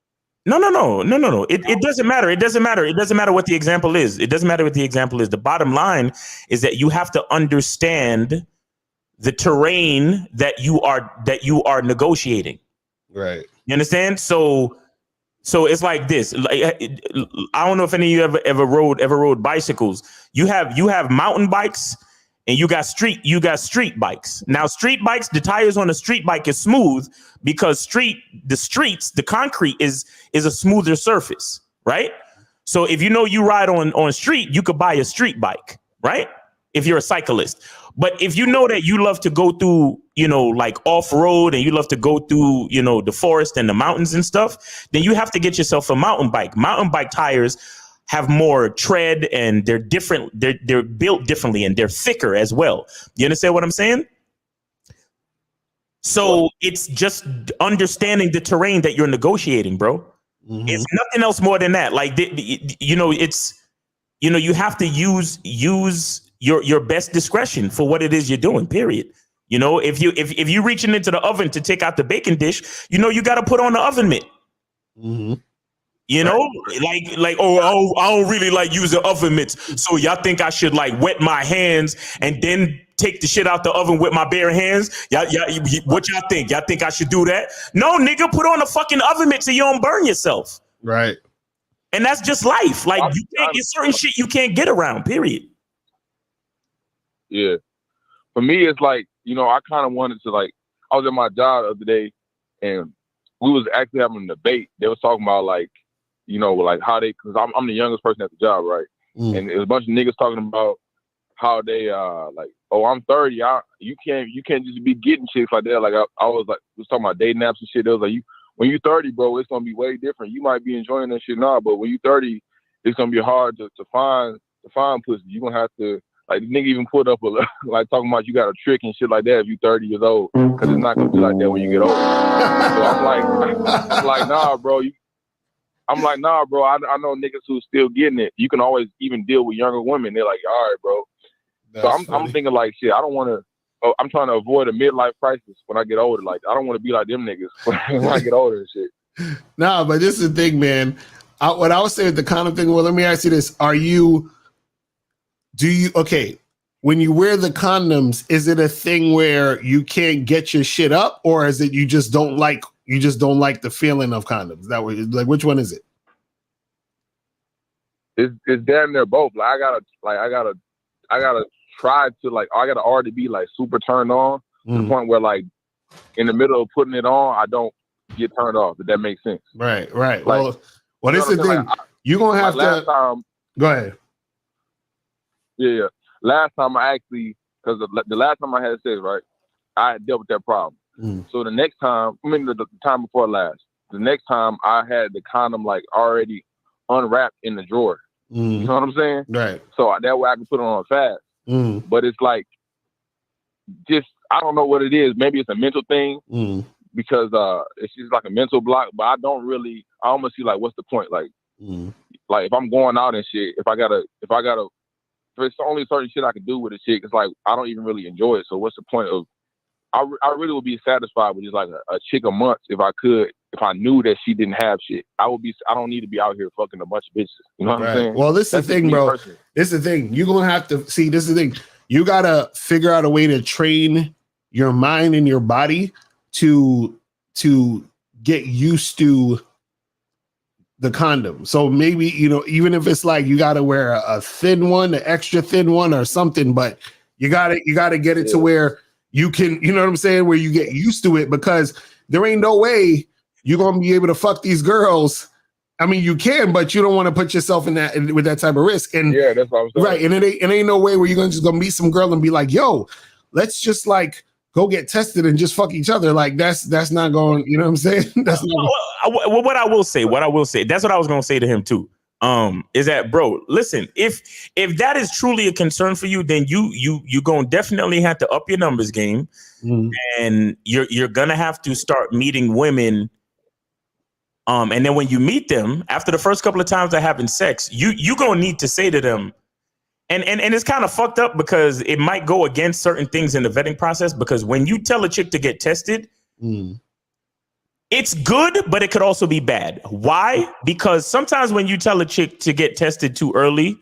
No. It doesn't matter. It doesn't matter. It doesn't matter what the example is. It doesn't matter what the example is. The bottom line is that you have to understand the terrain that you are negotiating. Right. You understand? So it's like this. Like, I don't know if any of you ever rode bicycles. You have mountain bikes and you got street bikes. Now, street bikes, the tires on a street bike is smooth because the concrete is a smoother surface, right? So if you know you ride on street, you could buy a street bike, right? If you're a cyclist. But if you know that you love to go through, like off-road and you love to go through, the forest and the mountains and stuff, then you have to get yourself a mountain bike. Mountain bike tires have more tread and they're different. They're built differently and they're thicker as well. You understand what I'm saying? So it's just understanding the terrain that you're negotiating, bro. Mm-hmm. It's nothing else more than that. Like, you have to use your best discretion for what it is you're doing, period. If you're reaching into the oven to take out the bacon dish, you got to put on the oven mitt. Mm-hmm. Like, I don't really like using oven mitts. So y'all think I should like wet my hands and then take the shit out the oven with my bare hands? What y'all think? Y'all think I should do that? No, nigga, put on a fucking oven mitt so you don't burn yourself. Right. And that's just life. Like, you can't get certain shit you can't get around, period. Yeah. For me, it's like, I kind of wanted to, like, I was at my job the other day and we was actually having a debate. They was talking about like, like how because I'm the youngest person at the job, right? Mm. And it was a bunch of niggas talking about how they like, oh, I'm 30. You can't just be getting chicks like that. Like I was talking about dating apps and shit. It was like, when you 30, bro, it's gonna be way different. You might be enjoying that shit now, but when you 30, it's gonna be hard to find pussy. You gonna have to, like, the nigga even put up like talking about you got a trick and shit like that if you 30 years old, because it's not gonna be like that when you get older. So I'm like, nah, bro. I know niggas who's still getting it. You can always even deal with younger women. They're like, all right, bro. That's so I'm thinking like, shit, I don't want to. I'm trying to avoid a midlife crisis when I get older. Like, I don't want to be like them niggas when I get older and shit. Nah, but this is the thing, man. What I was saying, the condom thing. Well, let me ask you this: okay, when you wear the condoms, is it a thing where you can't get your shit up, or is it you just don't like the feeling of condoms? That way, like, which one is it? It's damn near both. Like, I gotta try to, like, I gotta already be like super turned on to the point where, like, in the middle of putting it on, I don't get turned off. If that makes sense. Right. Like, well, this is the thing. Like, you're gonna have to. Go ahead. Yeah. Last time I actually, because the last time I had sex, right, I had dealt with that problem. So the next time, the time before last, the next time I had the condom like already unwrapped in the drawer. You know what I'm saying? Right. So that way I can put it on fast. But it's like, just, I don't know what it is. Maybe it's a mental thing because it's just like a mental block. But I almost see like, what's the point? Like, like if I'm going out and shit, if there's only certain shit I can do with a chick, it's like I don't even really enjoy it. So what's the point of? I really would be satisfied with just like a chick a month if I knew that she didn't have shit. I don't need to be out here fucking a bunch of bitches. You know what I'm saying? Well, this is the thing, bro. Personally. This is the thing. You're gonna have to see. This is the thing. You gotta figure out a way to train your mind and your body to get used to the condom. So maybe, even if it's like you gotta wear a thin one, an extra thin one or something, but you gotta get it to where you can, you know what I'm saying, where you get used to it, because there ain't no way you're gonna be able to fuck these girls. I mean, you can, but you don't want to put yourself in that with that type of risk. And yeah, that's what I'm saying. Right, and it ain't no way where you're just gonna meet some girl and be like, "Yo, let's just like go get tested and just fuck each other." Like that's not going. You know what I'm saying? That's not. Well, what I will say, that's what I was gonna say to him too. Is that, bro, listen, if that is truly a concern for you, then you gonna definitely have to up your numbers game, and you're gonna have to start meeting women. And then when you meet them after the first couple of times they're having sex, you gonna need to say to them, and it's kind of fucked up because it might go against certain things in the vetting process. Because when you tell a chick to get tested, it's good, but it could also be bad. Why? Because sometimes when you tell a chick to get tested too early,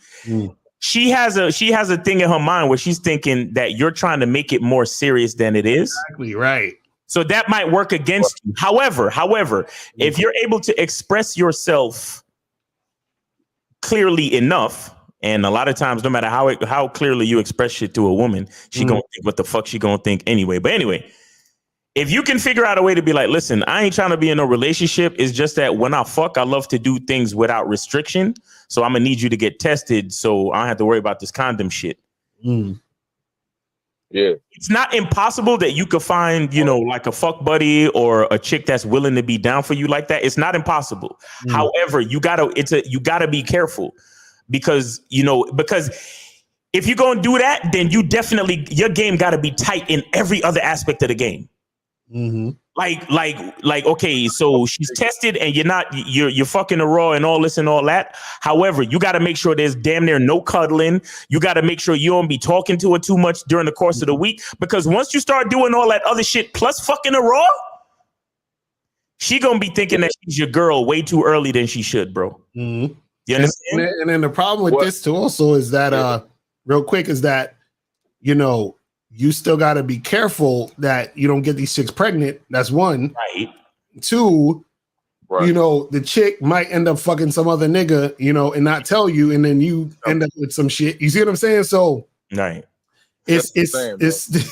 she has a thing in her mind where she's thinking that you're trying to make it more serious than it is. Exactly right. So that might work against you. However, if you're able to express yourself clearly enough, and a lot of times, no matter how clearly you express shit to a woman, she gonna think what the fuck she gonna think anyway. But anyway, if you can figure out a way to be like, listen, I ain't trying to be in a relationship. It's just that when I fuck, I love to do things without restriction. So I'm gonna need you to get tested so I don't have to worry about this condom shit. Yeah. It's not impossible that you could find, like a fuck buddy or a chick that's willing to be down for you like that. It's not impossible. However, you gotta be careful because if you're gonna do that, then your game gotta be tight in every other aspect of the game. Like, okay, so she's tested and you're fucking her raw and all this and all that. However, you got to make sure there's damn near no cuddling. You got to make sure you don't be talking to her too much during the course of the week, because once you start doing all that other shit plus fucking her raw, she gonna be thinking that she's your girl way too early than she should, bro. You understand? And then the problem with this too also is that real quick is that you still got to be careful that you don't get these chicks pregnant. That's one. Right. Two, the chick might end up fucking some other nigga, and not tell you, and then you end up with some shit. You see what I'm saying? So, right. It's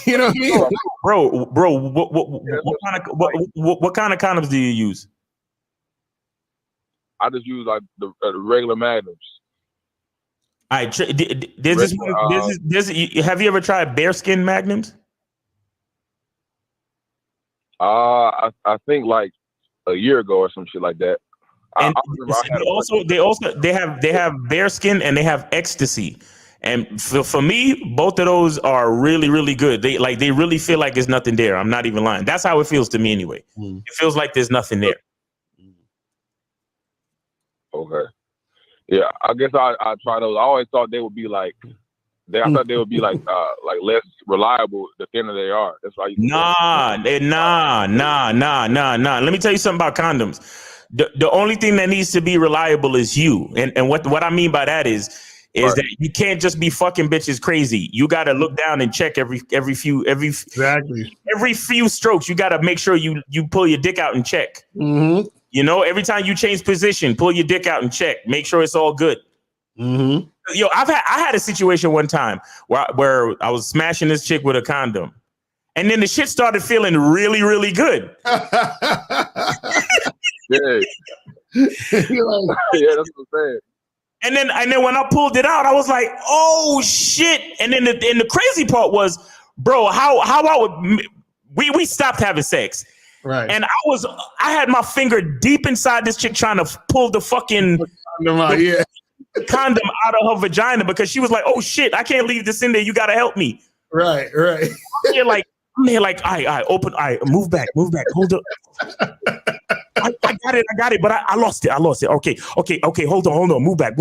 you know what I mean? Bro, what kind of condoms do you use? I just use like the regular magnums. All right, have you ever tried bearskin magnums? I think like a year ago or some shit like that. And they have bearskin and they have ecstasy. And for me, both of those are really, really good. They really feel like there's nothing there. I'm not even lying. That's how it feels to me anyway. It feels like there's nothing there. Okay. Yeah, I guess I try those. I always thought they would be like, I thought they would be like less reliable the thinner they are. That's why. Nah. Let me tell you something about condoms. The only thing that needs to be reliable is you. And what I mean by that is right. That you can't just be fucking bitches crazy. You got to look down and check every few strokes. You got to make sure you pull your dick out and check. Every time you change position, pull your dick out and check. Make sure it's all good. Yo, I had a situation one time where I was smashing this chick with a condom, and then the shit started feeling really, really good. Yeah, that's what I'm saying. And then when I pulled it out, I was like, "Oh shit!" And then the crazy part was, bro, we stopped having sex. Right. And I had my finger deep inside this chick trying to pull the fucking condom out of her vagina because she was like, "Oh shit, I can't leave this in there. You gotta help me." Right. I'm here like, I open, move back, hold up. I got it, but I lost it. Okay, hold on, move back.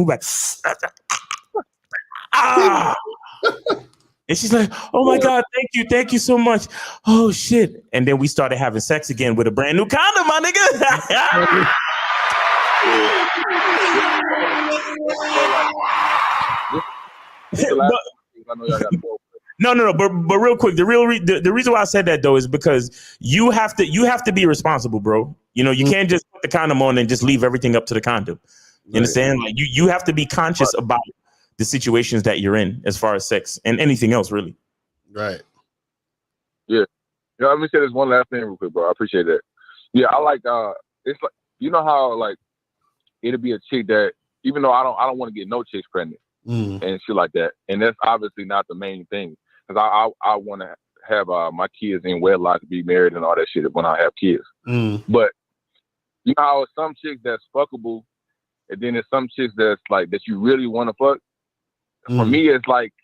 And she's like, "Oh my God, thank you so much." Oh shit. And then we started having sex again with a brand new condom, my nigga. No. But real quick, the reason why I said that though is because you have to be responsible, bro. You can't just put the condom on and just leave everything up to the condom. You understand? Like you have to be conscious about the situations that you're in as far as sex and anything else, really. Right. Yeah. Let me say this one last thing real quick, bro. I appreciate that. Yeah, I like it's like how like it'll be a chick that even though I don't want to get no chicks pregnant and shit like that, and that's obviously not the main thing because I want to have my kids in wedlock to be married and all that shit when I have kids. But you know how some chicks that's fuckable, and then there's some chicks that's like that you really want to fuck. For me, it's like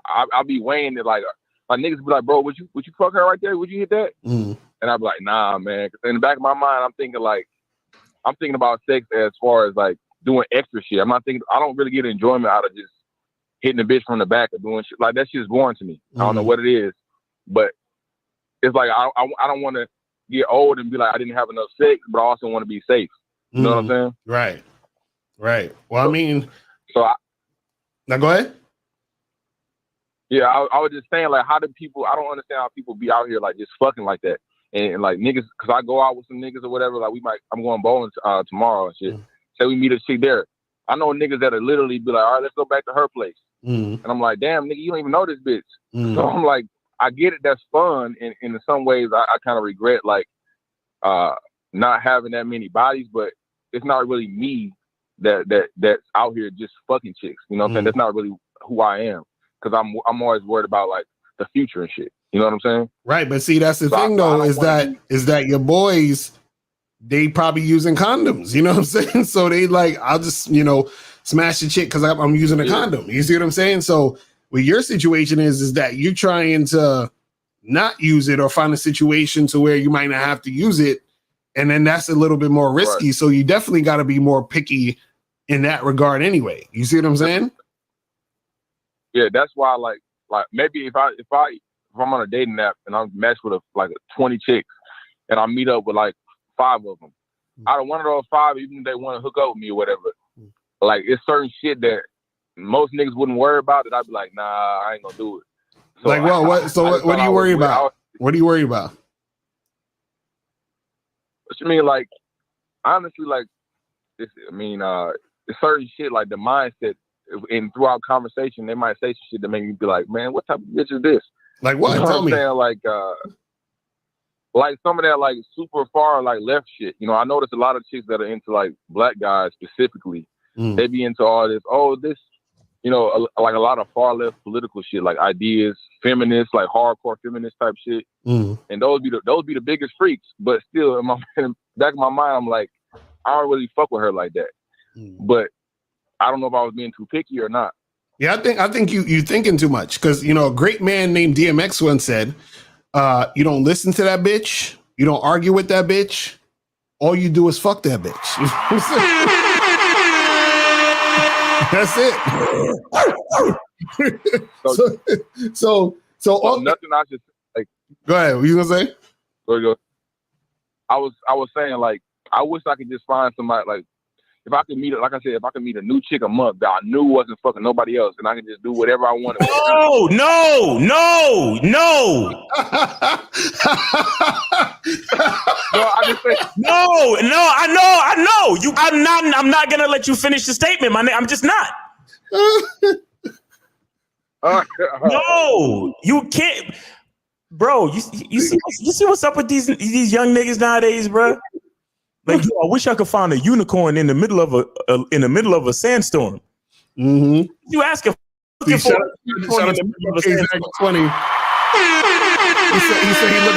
I'll be weighing it like niggas be like, "Bro, would you fuck her right there? Would you hit that?" And I'll be like, "Nah, man." Cause in the back of my mind, I'm thinking about sex as far as like doing extra shit. I don't really get enjoyment out of just hitting a bitch from the back or doing shit like that. Shit's boring to me. I don't know what it is, but it's like I don't want to get old and be like I didn't have enough sex, but I also want to be safe. You know what I'm saying? Right. Well, I mean, so Now go ahead. Yeah, I was just saying, like, how do people? I don't understand how people be out here like just fucking like that, and like niggas. Cause I go out with some niggas or whatever. Like I'm going bowling tomorrow and shit. Say we meet a chick there. I know niggas that'll literally be like, all right, let's go back to her place. And I'm like, damn, nigga, you don't even know this bitch. So I'm like, I get it, that's fun. And in some ways, I kind of regret like not having that many bodies, but it's not really me that's out here just fucking chicks. You know what I'm saying? That's not really who I am. Cause I'm always worried about like the future and shit. You know what I'm saying? Right, but see, that's the thing though, is that your boys, they probably using condoms. You know what I'm saying? So they like, I'll just smash the chick because I'm using a condom. You see what I'm saying? So what your situation is that you're trying to not use it or find a situation to where you might not have to use it, and then that's a little bit more risky. Right. So you definitely got to be more picky in that regard anyway. You see what I'm saying? Yeah, that's why like maybe if I'm on a dating app and I'm matched with like 20 chicks and I meet up with like 5 of them, out of one of those 5, even if they want to hook up with me or whatever, like it's certain shit that most niggas wouldn't worry about that I'd be like, nah, I ain't gonna do it. So like, well, what do you worry about? What do you worry about? What you mean, like, honestly, like, it's certain shit, like the mindset, and throughout conversation, they might say some shit that make me be like, man, what type of bitch is this? Like what? You know Tell what I'm me. saying? Like some of that, like, super far, like, left shit. You know, I notice a lot of chicks that are into, like, black guys specifically. They be into all this, like a lot of far left political shit, like ideas, feminists, like hardcore feminist type shit. And those be the biggest freaks. But still, in the back of my mind, I'm like, I don't really fuck with her like that. But I don't know if I was being too picky or not. Yeah, I think you thinking too much, because a great man named DMX once said, you don't listen to that bitch, you don't argue with that bitch, all you do is fuck that bitch. That's it. So nothing I just like. Go ahead. What you gonna say? Go. I was saying, like, I wish I could just find somebody, like, if I could meet, like I said, if I could meet a new chick a month that I knew wasn't fucking nobody else, and I could just do whatever I wanted. No. No, I just say no. I know. I'm not gonna let you finish the statement, my nigga. I'm just not. No, you can't, bro. You see what's up with these young niggas nowadays, bro? Like, I wish I could find a unicorn in the middle of a sandstorm. You ask if he said he's looking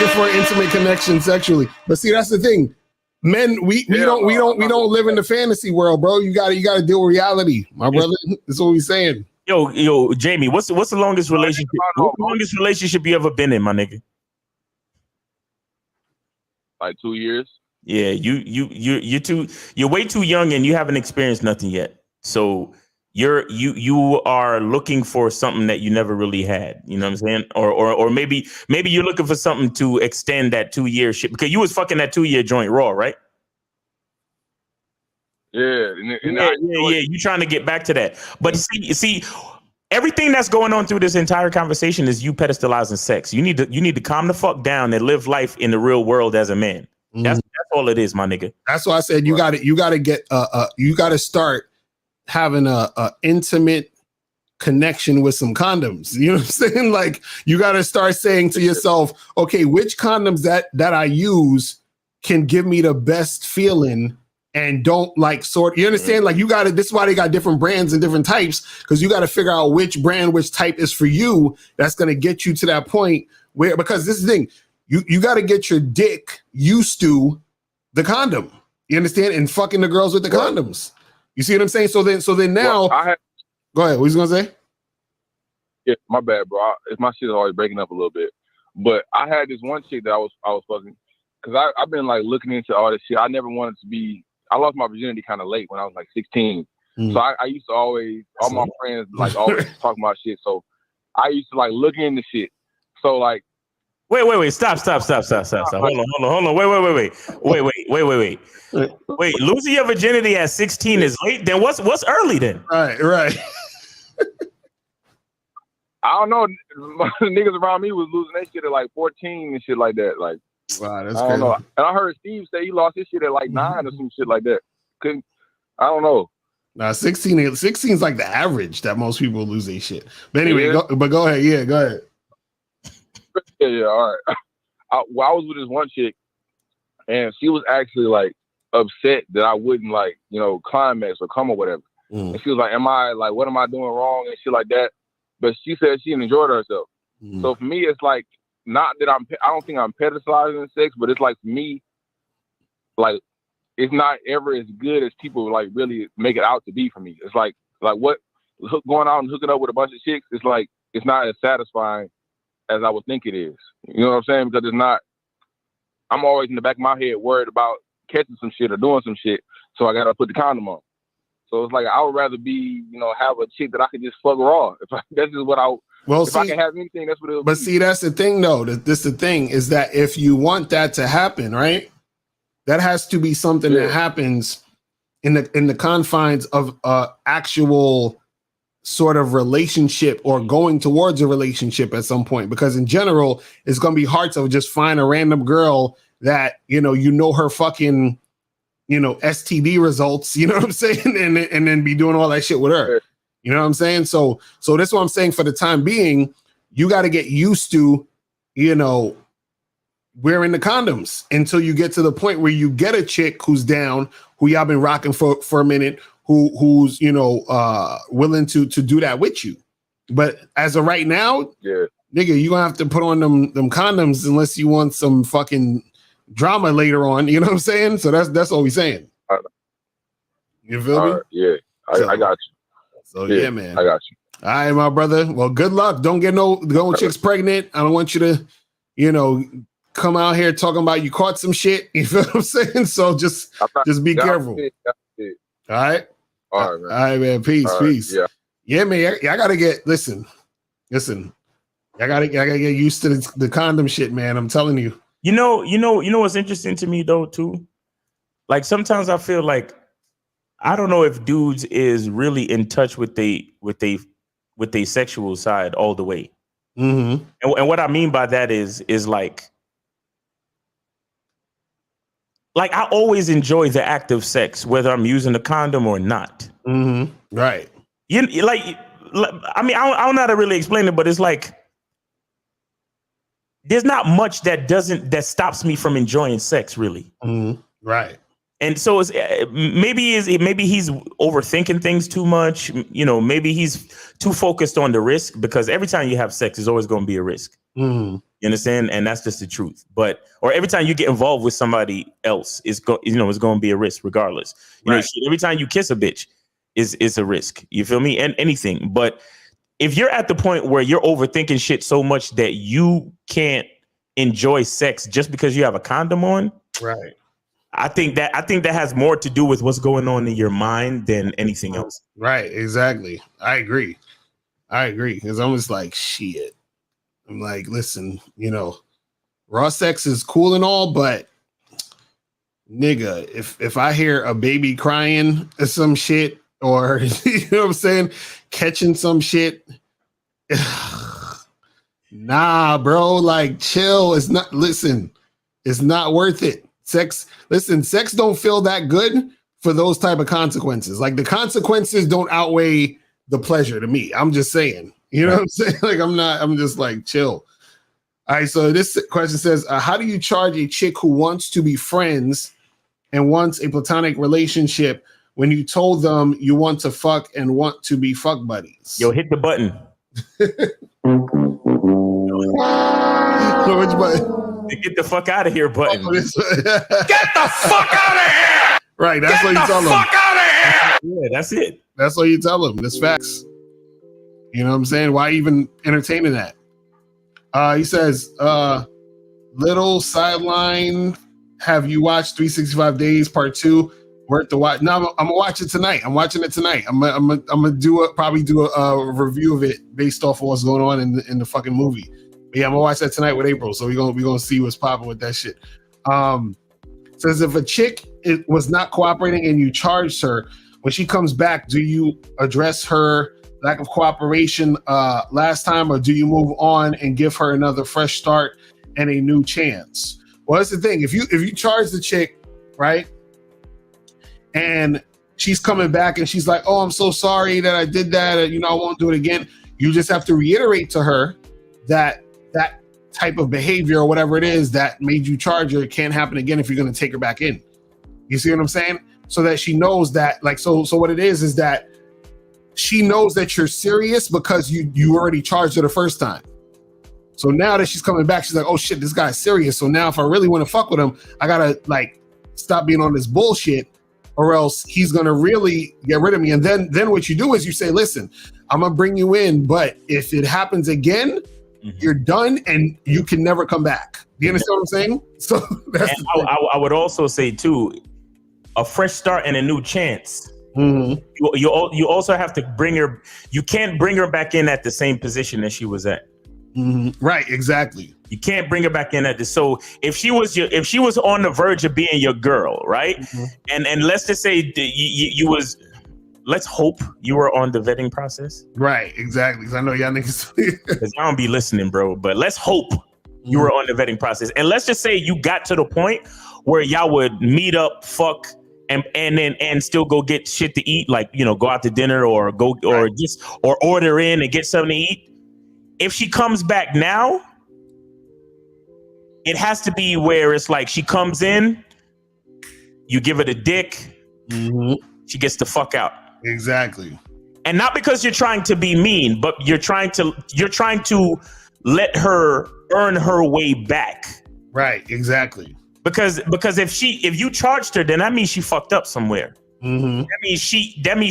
for an intimate connection sexually. But see, that's the thing. Men, we don't live in the fantasy world, bro. You gotta deal with reality, my brother. That's what we're saying. Yo, Jamie, what's the longest relationship? What's the longest relationship you ever been in, my nigga? Like 2 years. Yeah, you're way too young and you haven't experienced nothing yet. So you are looking for something that you never really had. You know what I'm saying? Or maybe you're looking for something to extend that 2-year shit, because you was fucking that 2-year joint raw, right? Yeah. You trying to get back to that. But see, everything that's going on through this entire conversation is you pedestalizing sex. You need to calm the fuck down and live life in the real world as a man. That's all it is, my nigga. That's why I said you got to start having a intimate connection with some condoms. You know what I'm saying? Like, you got to start saying to yourself, okay, which condoms that I use can give me the best feeling and don't like sort. You understand? Like, this is why they got different brands and different types, because you got to figure out which brand, which type is for you. That's going to get you to that point where, because this is the thing, you got to get your dick used to the condom. You understand? And fucking the girls with the condoms. You see what I'm saying? So then now, go ahead. What you gonna say? Yeah, my bad, bro. My shit is always breaking up a little bit. But I had this one chick that I was fucking, because I've been like looking into all this shit. I never wanted to be. I lost my virginity kind of late when I was like 16. So I used to always, all my friends like always talk about shit. So I used to like look into shit. So like. Wait, stop. Hold on. Wait. Losing your virginity at 16 is late. Then what's early then? Right. I don't know. The niggas around me was losing their shit at like 14 and shit like that. Like, wow, that's I don't crazy. know. And I heard Steve say he lost his shit at like 9 or some shit like that. I don't know. Nah, 16 is like the average that most people lose their shit. But anyway, go ahead. Yeah, go ahead. Yeah, all right. I was with this one chick, and she was actually like upset that I wouldn't like, climax or come or whatever. And she was like, what am I doing wrong and shit like that? But she said she enjoyed herself. So for me, it's like, not that I don't think I'm pedestalizing sex, but it's like for me, like, it's not ever as good as people like really make it out to be for me. It's like what going out and hooking up with a bunch of chicks, it's like, it's not as satisfying as I would think it is. You know what I'm saying? Because it's not, I'm always in the back of my head worried about catching some shit or doing some shit. So I got to put the condom on. So it's like, I would rather be, have a chick that I could just fuck raw. That's just what if I can have anything, that's what it'll be. But see, that's the thing though. The thing is that if you want that to happen, right? That has to be something that happens in the confines of actual sort of relationship or going towards a relationship at some point. Because in general, it's going to be hard to just find a random girl that, her fucking, STD results, you know what I'm saying? And then be doing all that shit with her. You know what I'm saying? So that's what I'm saying. For the time being, you got to get used to, wearing the condoms until you get to the point where you get a chick who's down, who y'all been rocking for a minute, who's willing to do that with you. But as of right now, nigga, you gonna have to put on them condoms unless you want some fucking drama later on. You know what I'm saying? So that's all we saying. You feel me? Yeah, I got you. So yeah, man, I got you. All right, my brother. Well, good luck. Don't get no chicks pregnant. I don't want you to, come out here talking about you caught some shit. You feel what I'm saying? So just be careful. All right. All right, man. All right, man. Peace. All Peace. Right, yeah, man. I gotta get listen. I gotta get used to the condom shit, man. I'm telling you. You know what's interesting to me though, too? Like sometimes I feel like I don't know if dudes is really in touch with they sexual side all the way. Mm-hmm. And what I mean by that is like I always enjoy the act of sex, whether I'm using a condom or not. Mm-hmm. Right. I mean, I don't know how to really explain it, but it's like there's not much that stops me from enjoying sex, really. Mm-hmm. Right. And so it's maybe he's overthinking things too much. Maybe he's too focused on the risk, because every time you have sex, there's always going to be a risk. Mm-hmm. You understand? And that's just the truth. Or every time you get involved with somebody else, it's going to be a risk regardless. Every time you kiss a bitch is a risk. You feel me? And anything. But if you're at the point where you're overthinking shit so much that you can't enjoy sex just because you have a condom on, right? I think that has more to do with what's going on in your mind than anything else. Right. Exactly. I agree. Because I'm just like, shit. I'm like, listen, raw sex is cool and all, but nigga, if I hear a baby crying or some shit, or you know what I'm saying, catching some shit, nah, bro, like chill. It's not worth it. Sex don't feel that good for those type of consequences. Like the consequences don't outweigh the pleasure to me. I'm just saying, you know what I'm saying? Like I'm just like chill. All right. So this question says, how do you charge a chick who wants to be friends and wants a platonic relationship when you told them you want to fuck and want to be fuck buddies? Yo, hit the button. So which button? The get the fuck out of here button. Get the fuck out of here! Right, that's what you tell them. Get the fuck out of here! Yeah, that's it. That's what you tell them. That's facts. You know what I'm saying? Why even entertaining that? He says, little sideline. Have you watched 365 Days Part 2? Worth the watch. No, I'm gonna watch it tonight. I'm watching it tonight. I'm gonna probably do a review of it based off of what's going on in the fucking movie. But yeah, I'm gonna watch that tonight with April. So we're gonna see what's popping with that shit. Says if a chick was not cooperating and you charged her, when she comes back, do you address her lack of cooperation last time, or do you move on and give her another fresh start and a new chance? Well, that's the thing. If you charge the chick, right, and she's coming back and she's like, oh, I'm so sorry that I did that, and I won't do it again. You just have to reiterate to her that that type of behavior or whatever it is that made you charge her, it can't happen again if you're going to take her back in. You see what I'm saying? So that she knows that, like, so what it is that she knows that you're serious because you already charged her the first time. So now that she's coming back, she's like, oh shit, this guy's serious. So now if I really want to fuck with him, I gotta like stop being on this bullshit, or else he's gonna really get rid of me. And then what you do is you say, listen, I'm gonna bring you in, but if it happens again, you're done and you can never come back. Do you understand what I'm saying? So that's I would also say too, a fresh start and a new chance. You also have to bring her. You can't bring her back in at the same position that she was at. Right, exactly. You can't bring her back in at this. So if she was on the verge of being your girl, right? And let's just say you was. Let's hope you were on the vetting process. Right, exactly. Because I know y'all niggas. Because y'all don't be listening, bro. But let's hope you were on the vetting process. And let's just say you got to the point where y'all would meet up, fuck, and still go get shit to eat, like, go out to dinner or go or just or order in and get something to eat. If she comes back now, it has to be where it's like she comes in, you give her the dick, she gets the fuck out. Exactly. And not because you're trying to be mean, but you're trying to let her earn her way back. Right, exactly. Because if you charged her, then that means she fucked up somewhere. That means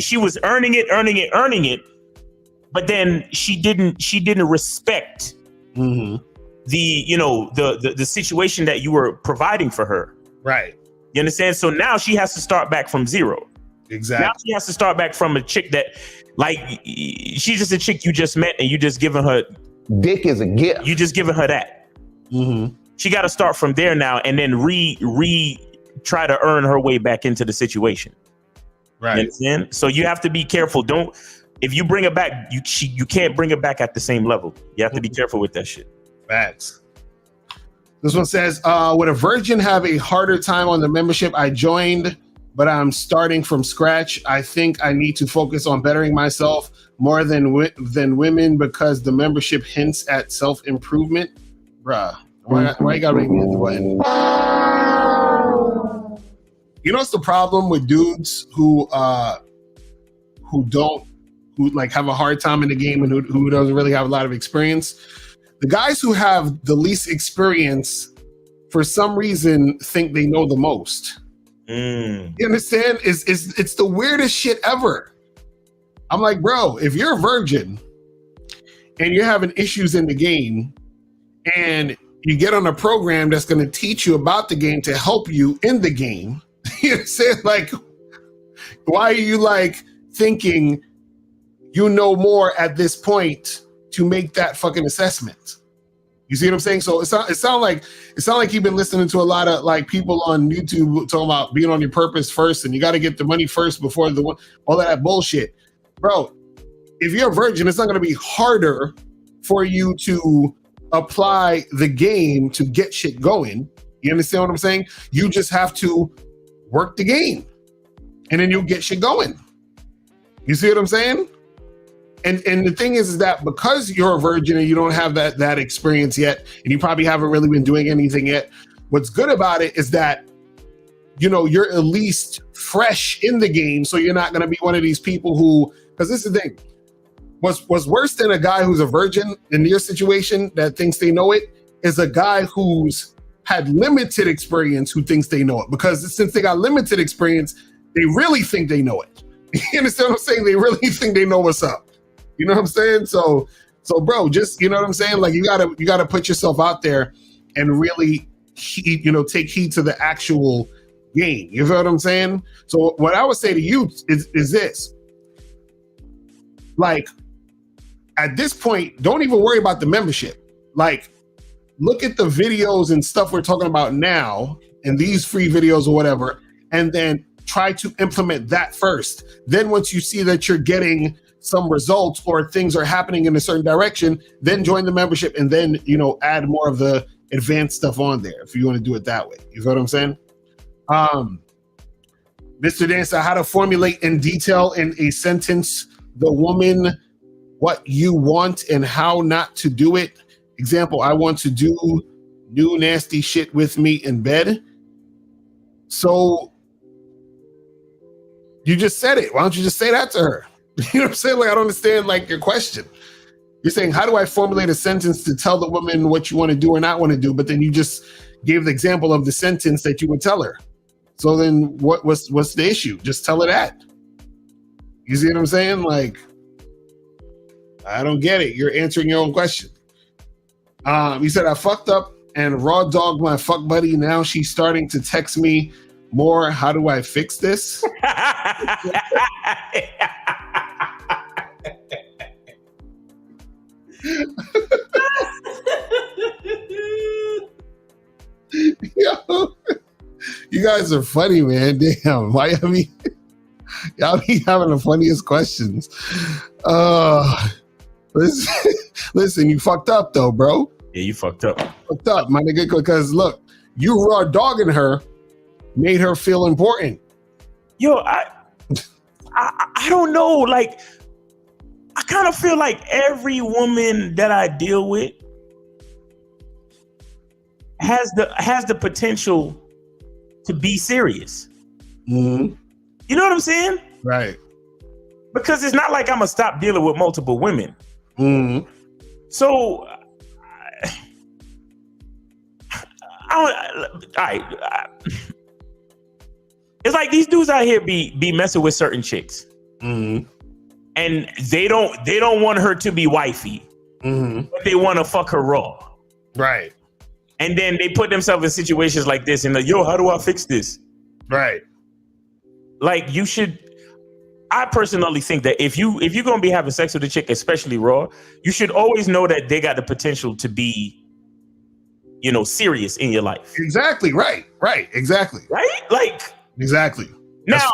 she was earning it, but then she didn't respect the situation that you were providing for her. Right. You understand? So now she has to start back from zero. Exactly. Now she has to start back from a chick that, like, she's just a chick you just met and you just giving her dick is a gift. You just giving her that. She got to start from there now and then try to earn her way back into the situation. Right. You understand? So you have to be careful. If you bring her back, you can't bring her back at the same level. You have to be careful with that shit. Facts. This one says, would a virgin have a harder time on the membership? I joined, but I'm starting from scratch. I think I need to focus on bettering myself more than women because the membership hints at self-improvement. Bruh, why you gotta make me hit the button? You know what's the problem with dudes who like have a hard time in the game and who doesn't really have a lot of experience? The guys who have the least experience, for some reason, think they know the most. You understand? It's the weirdest shit ever. I'm like, bro, if you're a virgin and you're having issues in the game and you get on a program that's going to teach you about the game to help you in the game, you understand? Like, why are you like thinking you know more at this point to make that fucking assessment? You see what I'm saying? So it sound like you've been listening to a lot of like people on YouTube talking about being on your purpose first, and you got to get the money first before all of that bullshit, bro. If you're a virgin, it's not going to be harder for you to apply the game to get shit going. You understand what I'm saying? You just have to work the game, and then you'll get shit going. You see what I'm saying? And the thing is that because you're a virgin and you don't have that experience yet, and you probably haven't really been doing anything yet, what's good about it is that, you're at least fresh in the game, so you're not going to be one of these people who, because this is the thing, what's worse than a guy who's a virgin in your situation that thinks they know it is a guy who's had limited experience who thinks they know it, because since they got limited experience, they really think they know it. You understand what I'm saying? They really think they know what's up. You know what I'm saying? So bro, just, you know what I'm saying? Like you gotta put yourself out there and really, take heed to the actual game. You feel what I'm saying? So what I would say to you is this, like, at this point, don't even worry about the membership. Like, look at the videos and stuff we're talking about now and these free videos or whatever, and then try to implement that first. Then once you see that you're getting some results or things are happening in a certain direction, then join the membership and then, you know, add more of the advanced stuff on there if you want to do it that way. You know what I'm saying? Mr. Dancer, how to formulate in detail in a sentence the woman what you want and how not to do it. Example, I want to do new nasty shit with me in bed. So you just said it. Why don't you just say that to her? You know what I'm saying? Like, I don't understand like your question. You're saying, how do I formulate a sentence to tell the woman what you want to do or not want to do? But then you just gave the example of the sentence that you would tell her. So then what's the issue? Just tell her that. You see what I'm saying? Like, I don't get it. You're answering your own question. He said, I fucked up and raw dogged my fuck buddy. Now she's starting to text me more. How do I fix this? Yo, you guys are funny, man. Damn, y'all be having the funniest questions. Listen, you fucked up though, bro. Yeah, you fucked up. Fucked up, my nigga, because look, you raw dogging her made her feel important. Yo, I don't know. Like, I kind of feel like every woman that I deal with has the potential to be serious. Mm-hmm. You know what I'm saying? Right. Because it's not like I'm gonna stop dealing with multiple women. Mm-hmm. So, it's like these dudes out here be messing with certain chicks, mm-hmm. and they don't want her to be wifey, mm-hmm. but they want to fuck her raw, right? And then they put themselves in situations like this, and like, yo, how do I fix this? Right. Like, you should. I personally think that if you're gonna be having sex with a chick, especially raw, you should always know that they got the potential to be, you know, serious in your life. Exactly. Right. Exactly. Right. Like, exactly. Now,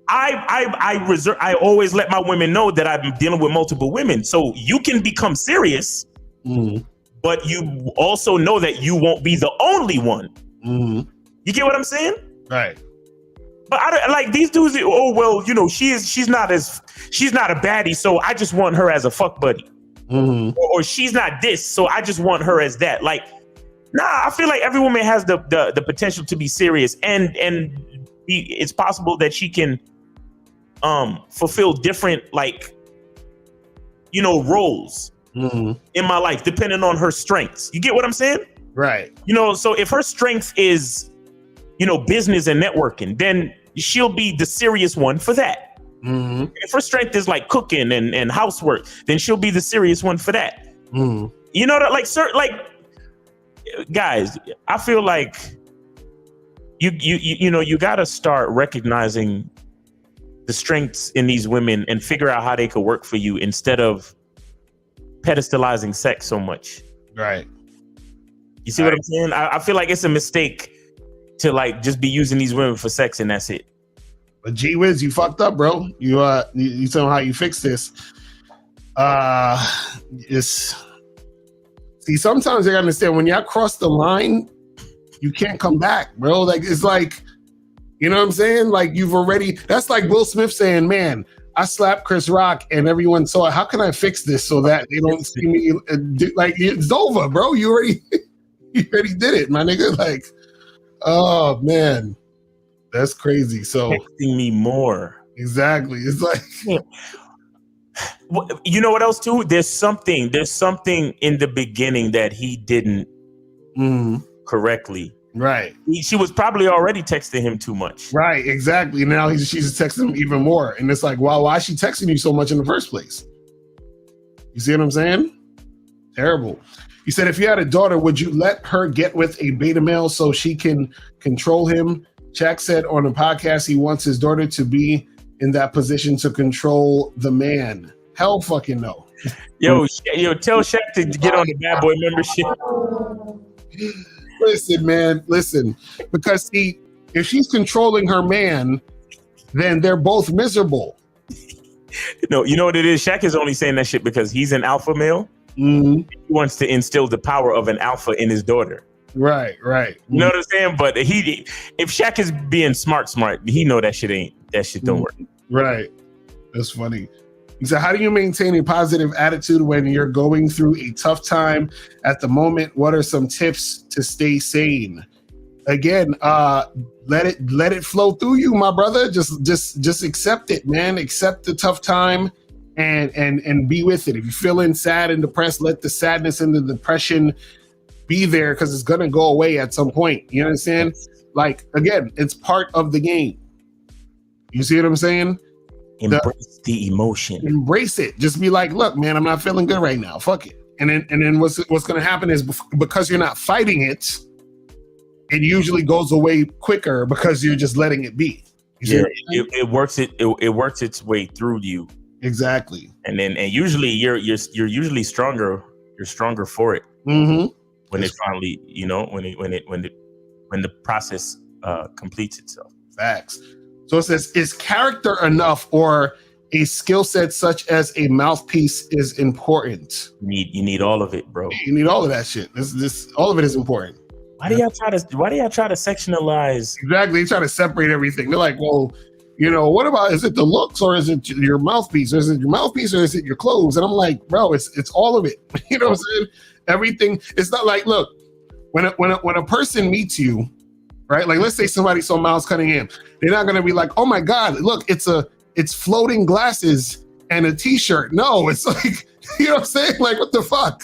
I always let my women know that I'm dealing with multiple women, so you can become serious, mm-hmm. but you also know that you won't be the only one. Mm-hmm. You get what I'm saying? Right. But I don't, like these dudes. Oh well, you know, she's not a baddie, so I just want her as a fuck buddy. Mm-hmm. Or she's not this, so I just want her as that. Like, nah, I feel like every woman has the potential to be serious, and it's possible that she can fulfill different, like, you know, roles mm-hmm. in my life depending on her strengths. You get what I'm saying? Right. You know, so if her strength is, you know, business and networking, then she'll be the serious one for that. Mm-hmm. If her strength is like cooking and housework, then she'll be the serious one for that. Mm-hmm. You know, that like guys, I feel like you know, you got to start recognizing the strengths in these women and figure out how they could work for you instead of pedestalizing sex so much. Right. You see what I'm saying? I feel like it's a mistake to like just be using these women for sex and that's it. But gee whiz, you fucked up, bro. You tell them how you fix this. See, sometimes you gotta understand when y'all cross the line, you can't come back, bro. Like, it's like, you know what I'm saying? Like, you've already, that's like Will Smith saying, man, I slapped Chris Rock and everyone saw it. How can I fix this so that they don't see me? Like, it's over, bro. You already did it, my nigga. Like, oh man, that's crazy. So texting me more. Exactly. It's like, you know what else too? There's something in the beginning that he didn't correctly. Right. She was probably already texting him too much. Right. Exactly. Now she's texting him even more, and it's like, wow, why is she texting you so much in the first place? You see what I'm saying? Terrible. He said, if you had a daughter, would you let her get with a beta male so she can control him? Shaq said on a podcast he wants his daughter to be in that position to control the man. Hell fucking no. Yo, tell Shaq to get on the bad boy membership. Listen, man, listen. Because see, if she's controlling her man, then they're both miserable. No, you know what it is? Shaq is only saying that shit because he's an alpha male. Mm-hmm. He wants to instill the power of an alpha in his daughter. Right. You know what I'm saying? But if Shaq is being smart, he know that shit don't work. Right. That's funny. So how do you maintain a positive attitude when you're going through a tough time at the moment? What are some tips to stay sane? Again, let it flow through you, my brother. Just accept it, man. Accept the tough time and be with it. If you're feeling sad and depressed, let the sadness and the depression be there, because it's gonna go away at some point. You understand? Like, again, it's part of the game. You see what I'm saying? Embrace the emotion. Embrace it. Just be like, look, man, I'm not feeling good right now. Fuck it. And then what's going to happen is, because you're not fighting it, it usually goes away quicker because you're just letting it be. It works its way through you. Exactly. And usually you're usually stronger. You're stronger for it. Mm-hmm. When it finally, when the process completes itself. Facts. So it says, is character enough, or a skill set such as a mouthpiece is important? You need all of it, bro. You need all of that shit. This all of it is important. Why do y'all try to sectionalize? Exactly. They try to separate everything. They're like, well, what about, is it the looks, or is it your mouthpiece? Or is it your mouthpiece, or is it your clothes? And I'm like, bro, it's all of it. You know what I'm saying? Everything. It's not like, look, when a person meets you, right? Like, let's say somebody saw Miles Cunningham. They're not gonna be like, oh my God, look, it's floating glasses and a t-shirt. No, it's like, you know what I'm saying? Like, what the fuck?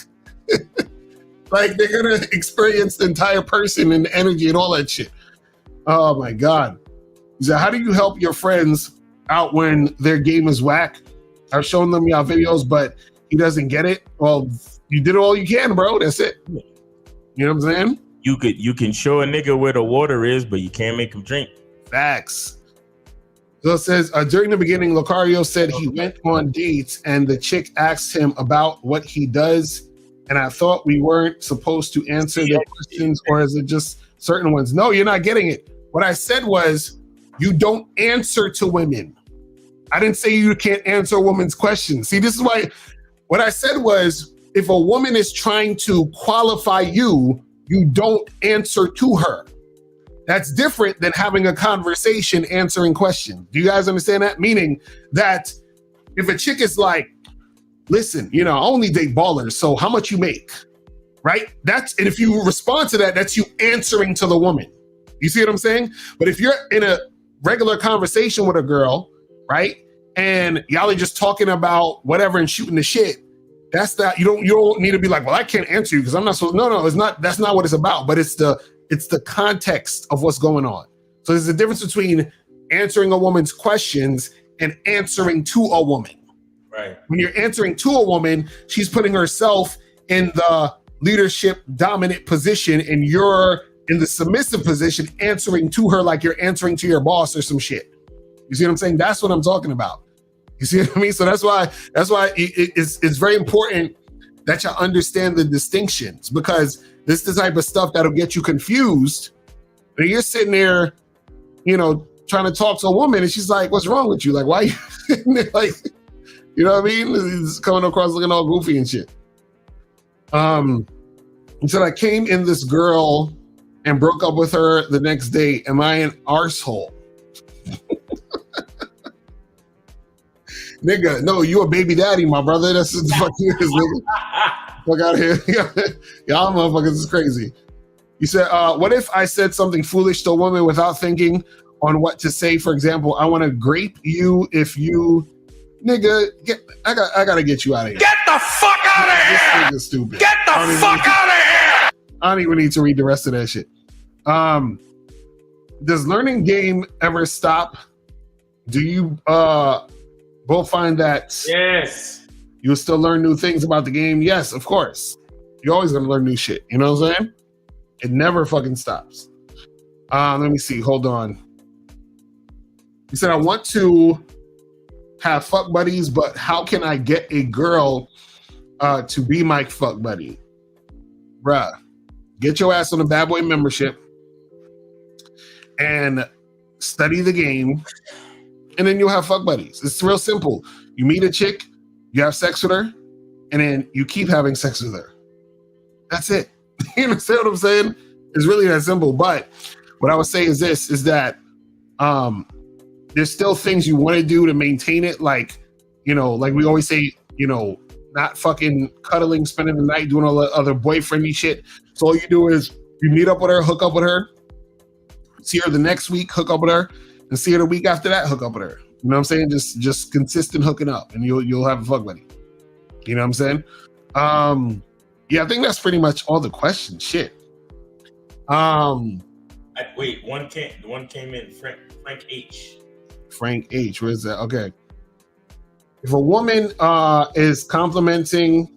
Like, they're gonna experience the entire person and the energy and all that shit. Oh my God. So how do you help your friends out when their game is whack? I've shown them y'all videos, but he doesn't get it. Well, you did all you can, bro. That's it. You know what I'm saying? You can show a nigga where the water is, but you can't make him drink. Facts. So it says, during the beginning, Locario said he went on dates and the chick asked him about what he does. And I thought we weren't supposed to answer the questions, or is it just certain ones? No, you're not getting it. What I said was, you don't answer to women. I didn't say you can't answer a woman's questions. See, this is why what I said was, if a woman is trying to qualify you, you don't answer to her. That's different than having a conversation, answering questions. Do you guys understand that? Meaning that if a chick is like, listen, I only date ballers, so how much you make, right? And if you respond to that, that's you answering to the woman. You see what I'm saying? But if you're in a regular conversation with a girl, right, and y'all are just talking about whatever and shooting the shit, that's not, you don't need to be like, well, I can't answer you because I'm not supposed. No, it's not. That's not what it's about. But it's the context of what's going on. So there's a difference between answering a woman's questions and answering to a woman. Right. When you're answering to a woman, she's putting herself in the leadership dominant position, and you're in the submissive position, answering to her like you're answering to your boss or some shit. You see what I'm saying? That's what I'm talking about. You see what I mean? So that's why it's very important that you understand the distinctions, because this is the type of stuff that'll get you confused. And you're sitting there, trying to talk to a woman, and she's like, "What's wrong with you? Like, why?" You sitting there like, you know what I mean? It's coming across looking all goofy and shit. He said, I came in this girl and broke up with her the next day. Am I an arsehole? Nigga, no, you a baby daddy, my brother. That's what the fuck you is, nigga. Fuck out of here. Y'all motherfuckers is crazy. You said, what if I said something foolish to a woman without thinking on what to say? For example, I want to grape you if you, nigga, I gotta get you out of here. Get the fuck out of here! This nigga's stupid. Get the fuck out of here! I don't even need to read the rest of that shit. Does learning game ever stop? Do you both find that you'll still learn new things about the game? Yes, of course. You're always gonna learn new shit. You know what I'm saying? It never fucking stops. Let me see. Hold on. He said, I want to have fuck buddies, but how can I get a girl to be my fuck buddy? Bruh, get your ass on a Bad Boy membership and study the game, and then you'll have fuck buddies. It's real simple. You meet a chick, you have sex with her, and then you keep having sex with her. That's it. You understand what I'm saying? It's really that simple. But what I would say is this, is that there's still things you want to do to maintain it. Like, like we always say, not fucking cuddling, spending the night, doing all the other boyfriendy shit. So all you do is you meet up with her, hook up with her, see her the next week, hook up with her, and see her the week after that, hook up with her. You know what I'm saying? Just consistent hooking up, and you'll have a fuck buddy. You know what I'm saying? Yeah, I think that's pretty much all the questions. Shit. Wait, one came in. Frank H. Frank H. Where is that? Okay. If a woman is complaining,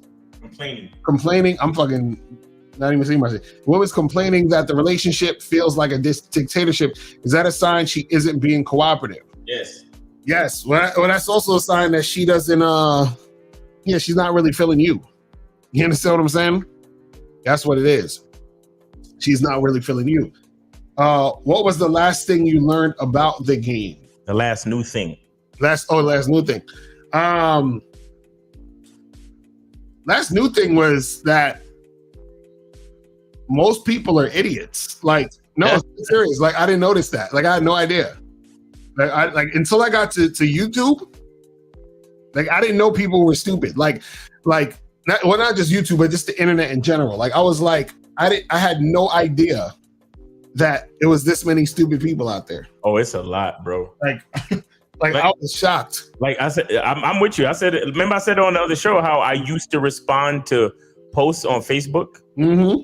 I'm fucking not even saying myself. A woman's complaining that the relationship feels like a dictatorship. Is that a sign she isn't being cooperative? Yes. Yes. Well, that's also a sign that she doesn't. She's not really feeling you. You understand what I'm saying? That's what it is. She's not really feeling you. What was the last thing you learned about the game? The last new thing. Last new thing. Last new thing was that most people are idiots. Like, no, it's serious. Like, I didn't notice that. Like, I had no idea. Like, until I got to YouTube, like, I didn't know people were stupid. Like not just YouTube, but just the internet in general. Like, I was like, I had no idea that it was this many stupid people out there. Oh, it's a lot, bro. Like I was shocked. Like I said, I'm with you. Remember I said on the other show how I used to respond to posts on Facebook? Mm-hmm.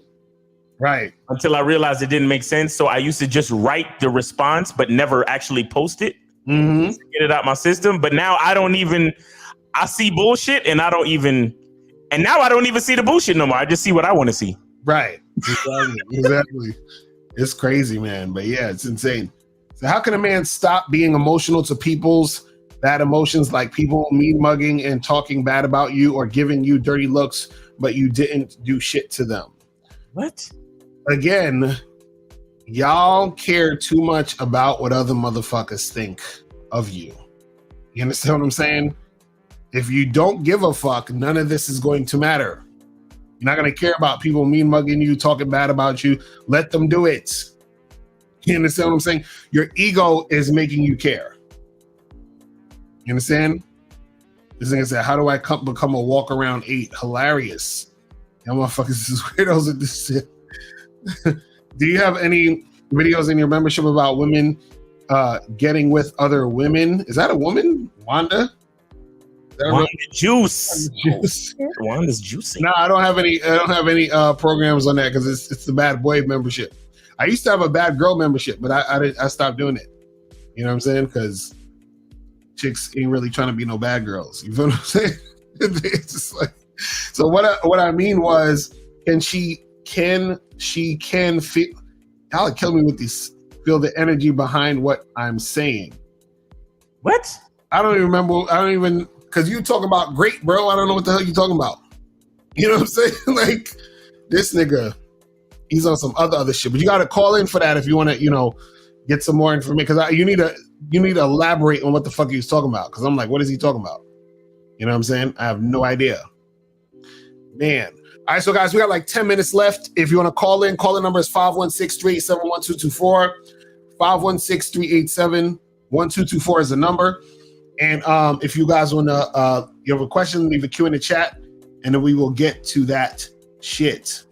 Right. Until I realized it didn't make sense. So I used to just write the response, but never actually post it. Mm-hmm. To get it out my system. But now I see bullshit and now I don't even see the bullshit no more. I just see what I want to see. Right. Exactly. It's crazy, man. But yeah, it's insane. So how can a man stop being emotional to people's bad emotions, like people mean mugging and talking bad about you or giving you dirty looks, but you didn't do shit to them? What? Again, y'all care too much about what other motherfuckers think of you. You understand what I'm saying? If you don't give a fuck, none of this is going to matter. You're not going to care about people mean mugging you, talking bad about you. Let them do it. You understand what I'm saying? Your ego is making you care. You understand? This nigga said, how do I become a walk around 8? Hilarious. Y'all motherfuckers is weirdos with this shit. Do you have any videos in your membership about women getting with other women? Is that a woman? Wanda? Wanda Juice. Wanda's juicing. No, I don't have any programs on that because it's the bad boy membership. I used to have a bad girl membership, but I stopped doing it. You know what I'm saying? Because chicks ain't really trying to be no bad girls. You feel what I'm saying? It's just like, so what I mean was, can she feel? Y'all kill me with these. Feel the energy behind what I'm saying. What? I don't even remember. Because you talk about great, bro. I don't know what the hell you talking about. You know what I'm saying? Like, this nigga, he's on some other shit. But you got to call in for that if you want to, get some more information. Because you need to elaborate on what the fuck he was talking about. Because I'm like, what is he talking about? You know what I'm saying? I have no idea. Man. All right, so guys, we got like 10 minutes left. If you want to call in number is 516-387-1224. 516-387-1224 is the number. And if you guys want to, you have a question, leave a Q in the chat, and then we will get to that shit.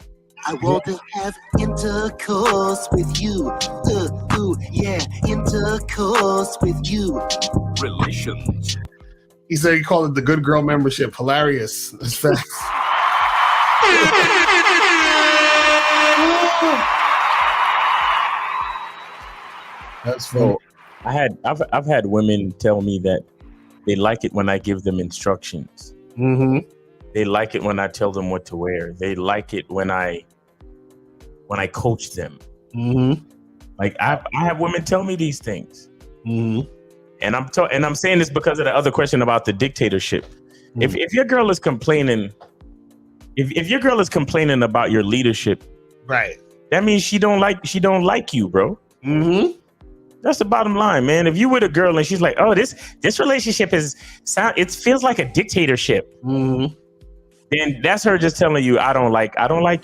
I want to have intercourse with you. Intercourse with you. Relations. He said he called it the good girl membership. Hilarious. That's facts. That's funny. I've had women tell me that they like it when I give them instructions. Mm-hmm. They like it when I tell them what to wear. They like it when I coach them. Mm-hmm. Like I have women tell me these things. Mm-hmm. And I'm saying this because of the other question about the dictatorship. Mm-hmm. If your girl is complaining, if your girl is complaining about your leadership, right, that means she don't like you, bro. Mm-hmm. That's the bottom line, man. If you with a girl and she's like, "Oh, this relationship it feels like a dictatorship," then that's her just telling you, "I don't like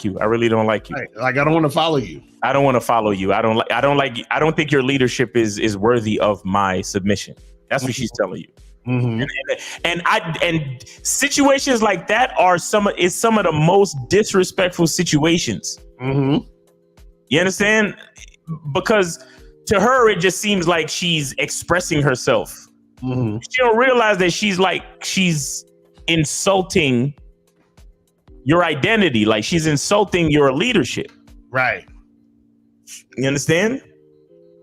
you. I really don't like you. Like I don't want to follow you. I don't want to follow you. I don't think your leadership is worthy of my submission." That's what she's telling you. And situations like that are some of the most disrespectful situations. You understand? Because to her, it just seems like she's expressing herself. She don't realize that she's insulting your identity. Like she's insulting your leadership. Right. You understand?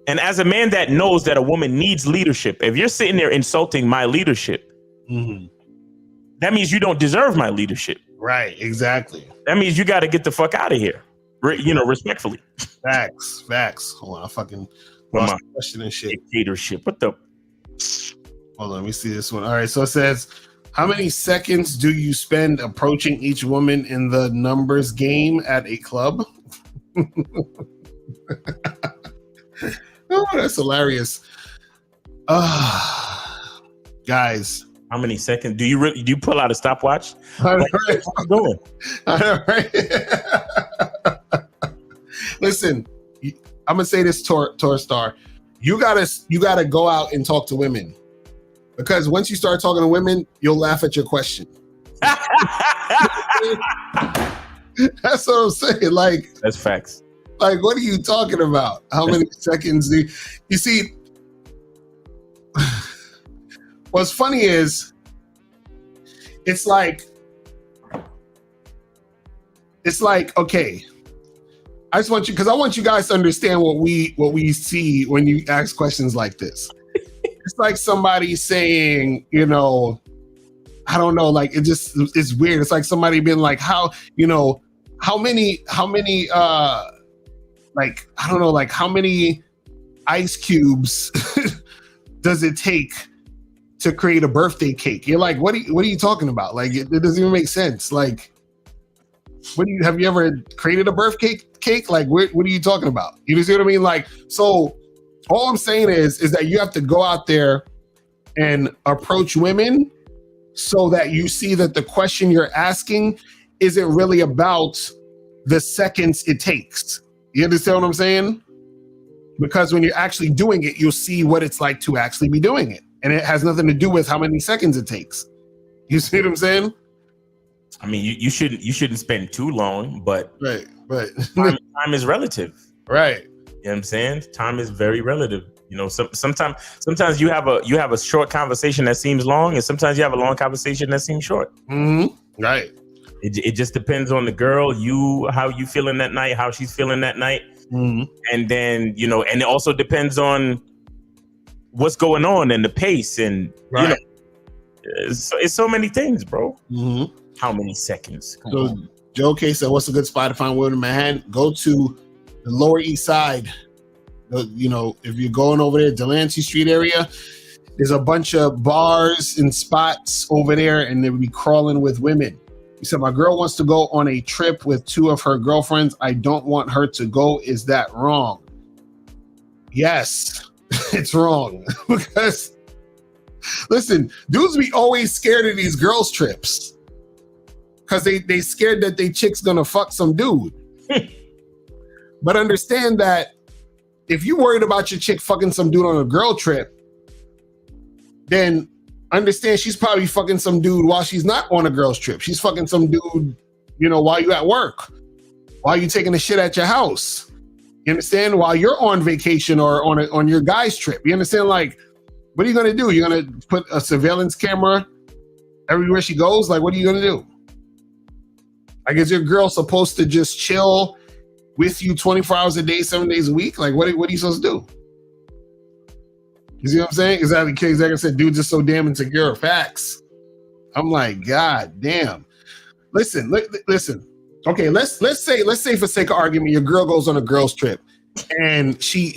And as a man that knows that a woman needs leadership, if you're sitting there insulting my leadership, that means you don't deserve my leadership. Right. Exactly. That means you got to get the fuck out of here. Respectfully. Facts. Hold on, I fucking lost my question and shit. Dictatorship. What the? Hold on, let me see this one. All right, so it says, how many seconds do you spend approaching each woman in the numbers game at a club? Oh, that's hilarious. Guys. How many seconds? Do you pull out a stopwatch? I know, right? What you doing? I know, right? Listen, I'm gonna say this, Tor Star. You gotta go out and talk to women, because once you start talking to women, you'll laugh at your question. That's what I'm saying. Like, that's facts. Like, what are you talking about? How many seconds do you see? What's funny is, it's like, okay, I just want you, because I want you guys to understand what we see when you ask questions like this. It's like somebody saying, I don't know, like it's weird. It's like somebody being like, how many like, I don't know, like how many ice cubes does it take to create a birthday cake? You're like, what are you talking about? Like, it doesn't even make sense. Like, have you ever created a birthday cake? Like, what are you talking about? You see what I mean? Like, so all I'm saying is that you have to go out there and approach women so that you see that the question you're asking isn't really about the seconds it takes. You understand what I'm saying? Because when you're actually doing it, you'll see what it's like to actually be doing it. And it has nothing to do with how many seconds it takes. You see what I'm saying? I mean, you shouldn't spend too long, but time is relative. Right. You know what I'm saying? Time is very relative. Sometimes you have a short conversation that seems long, and sometimes you have a long conversation that seems short. Right. It just depends on the girl, how you feeling that night, how she's feeling that night. And then, and it also depends on what's going on and the pace, and it's so many things, bro. How many seconds? Come on. Joe K said, what's a good spot to find women in Manhattan? Go to the Lower East Side. If you're going over there, Delancey Street area, there's a bunch of bars and spots over there, and they'll be crawling with women. He said, my girl wants to go on a trip with two of her girlfriends. I don't want her to go. Is that wrong? Yes, it's wrong. Because, listen, dudes be always scared of these girls' trips. Because they scared that they chick's gonna fuck some dude. But understand that if you worried about your chick fucking some dude on a girl trip, then understand she's probably fucking some dude while she's not on a girl's trip. She's fucking some dude, while you at work, while you taking a shit at your house. You understand? While you're on vacation or on your guy's trip. You understand? Like, what are you gonna do? You're gonna put a surveillance camera everywhere she goes? Like, what are you gonna do? Like, is your girl supposed to just chill with you 24 hours a day, 7 days a week? Like, what are you supposed to do? You see what I'm saying? Exactly. Like I said, dudes are so damn insecure. Facts. I'm like, God damn. Listen. Okay, let's say for sake of argument, your girl goes on a girl's trip and she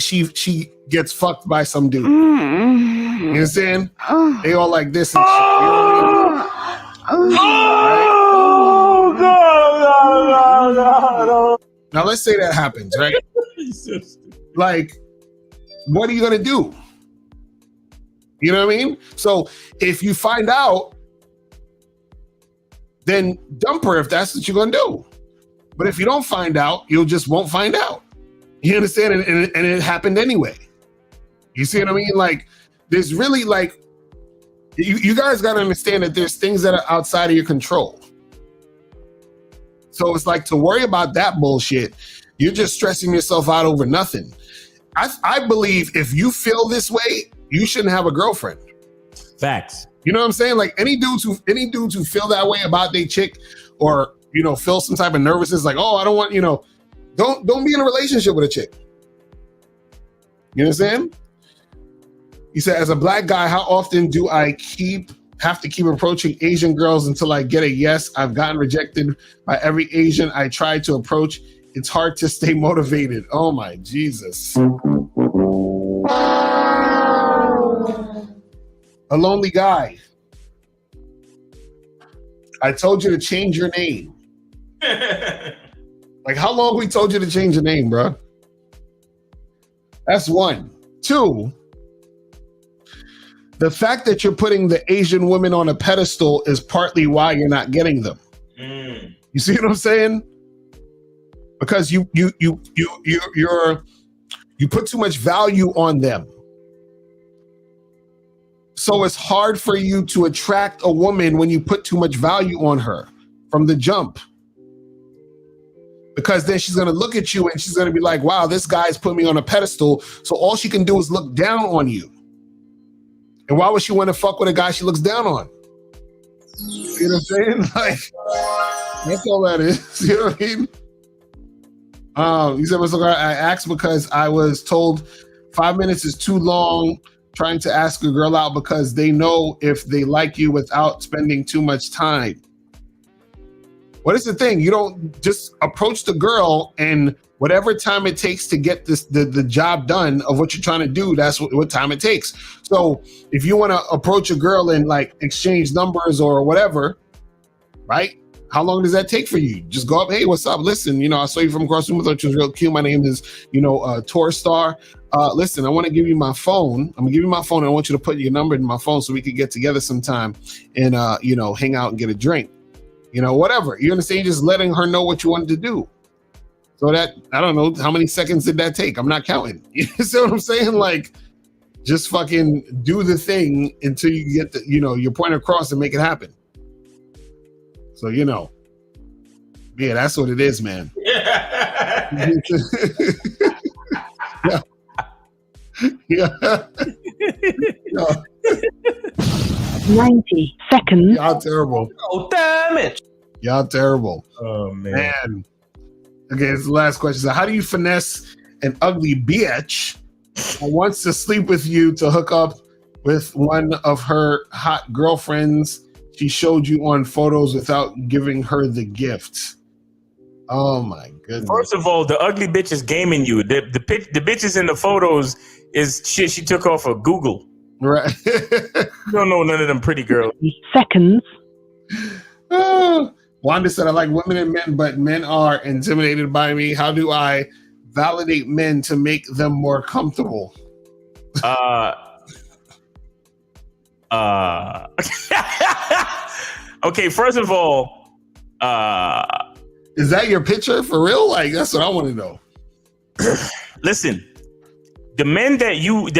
gets fucked by some dude. You understand? They all like this and shit. You know what I mean? Now let's say that happens, right? Like, what are you gonna do? You know what I mean? So if you find out, then dump her if that's what you're gonna do. But if you don't find out, you just won't find out. You understand? And it happened anyway. You see what I mean? Like, there's really like, you guys gotta understand that there's things that are outside of your control. So it's like, to worry about that bullshit, you're just stressing yourself out over nothing. I believe if you feel this way, you shouldn't have a girlfriend. Facts. You know what I'm saying? Like, any dudes who feel that way about their chick, or feel some type of nervousness, like, oh, I don't want, don't be in a relationship with a chick. You understand? He said, as a black guy, how often do I have to keep approaching Asian girls until I get a yes? I've gotten rejected by every Asian I try to approach. It's hard to stay motivated. Oh my Jesus. A lonely guy. I told you to change your name. Like, how long we told you to change your name, bro? That's one. Two, the fact that you're putting the Asian women on a pedestal is partly why you're not getting them. You see what I'm saying? Because you put too much value on them. So it's hard for you to attract a woman when you put too much value on her from the jump. Because then she's gonna look at you and she's gonna be like, wow, this guy's put me on a pedestal. So all she can do is look down on you. And why would she want to fuck with a guy she looks down on? You know what I'm saying? Like, that's all that is. You know what I mean? He said, I asked because I was told 5 minutes is too long trying to ask a girl out because they know if they like you without spending too much time. What is the thing? You don't just approach the girl, and whatever time it takes to get the job done of what you're trying to do, that's what time it takes. So if you want to approach a girl and like exchange numbers or whatever, right? How long does that take for you? Just go up, hey, what's up? Listen, I saw you from across the room, which was real cute. My name is, Tour Star. Listen, I want to give you my phone. I'm gonna give you my phone. And I want you to put your number in my phone so we could get together sometime and, hang out and get a drink, whatever. You understand? You're just letting her know what you wanted to do. So that, I don't know, how many seconds did that take? I'm not counting. You see what I'm saying? Like, just fucking do the thing until you get your point across and make it happen. So, yeah, that's what it is, man. Yeah. Yeah. 90 seconds. Y'all terrible. Oh, damn it. Y'all terrible. Oh, man. Okay, it's the last question. So how do you finesse an ugly bitch who wants to sleep with you to hook up with one of her hot girlfriends she showed you on photos without giving her the gift? Oh my goodness. First of all, the ugly bitch is gaming you. The bitches in the photos is shit she took off of Google. Right. You don't know none of them pretty girls. Seconds. Wanda said, I like women and men, but men are intimidated by me. How do I validate men to make them more comfortable? Okay, first of all, is that your picture for real? Like, that's what I want to know. Listen, the men that you're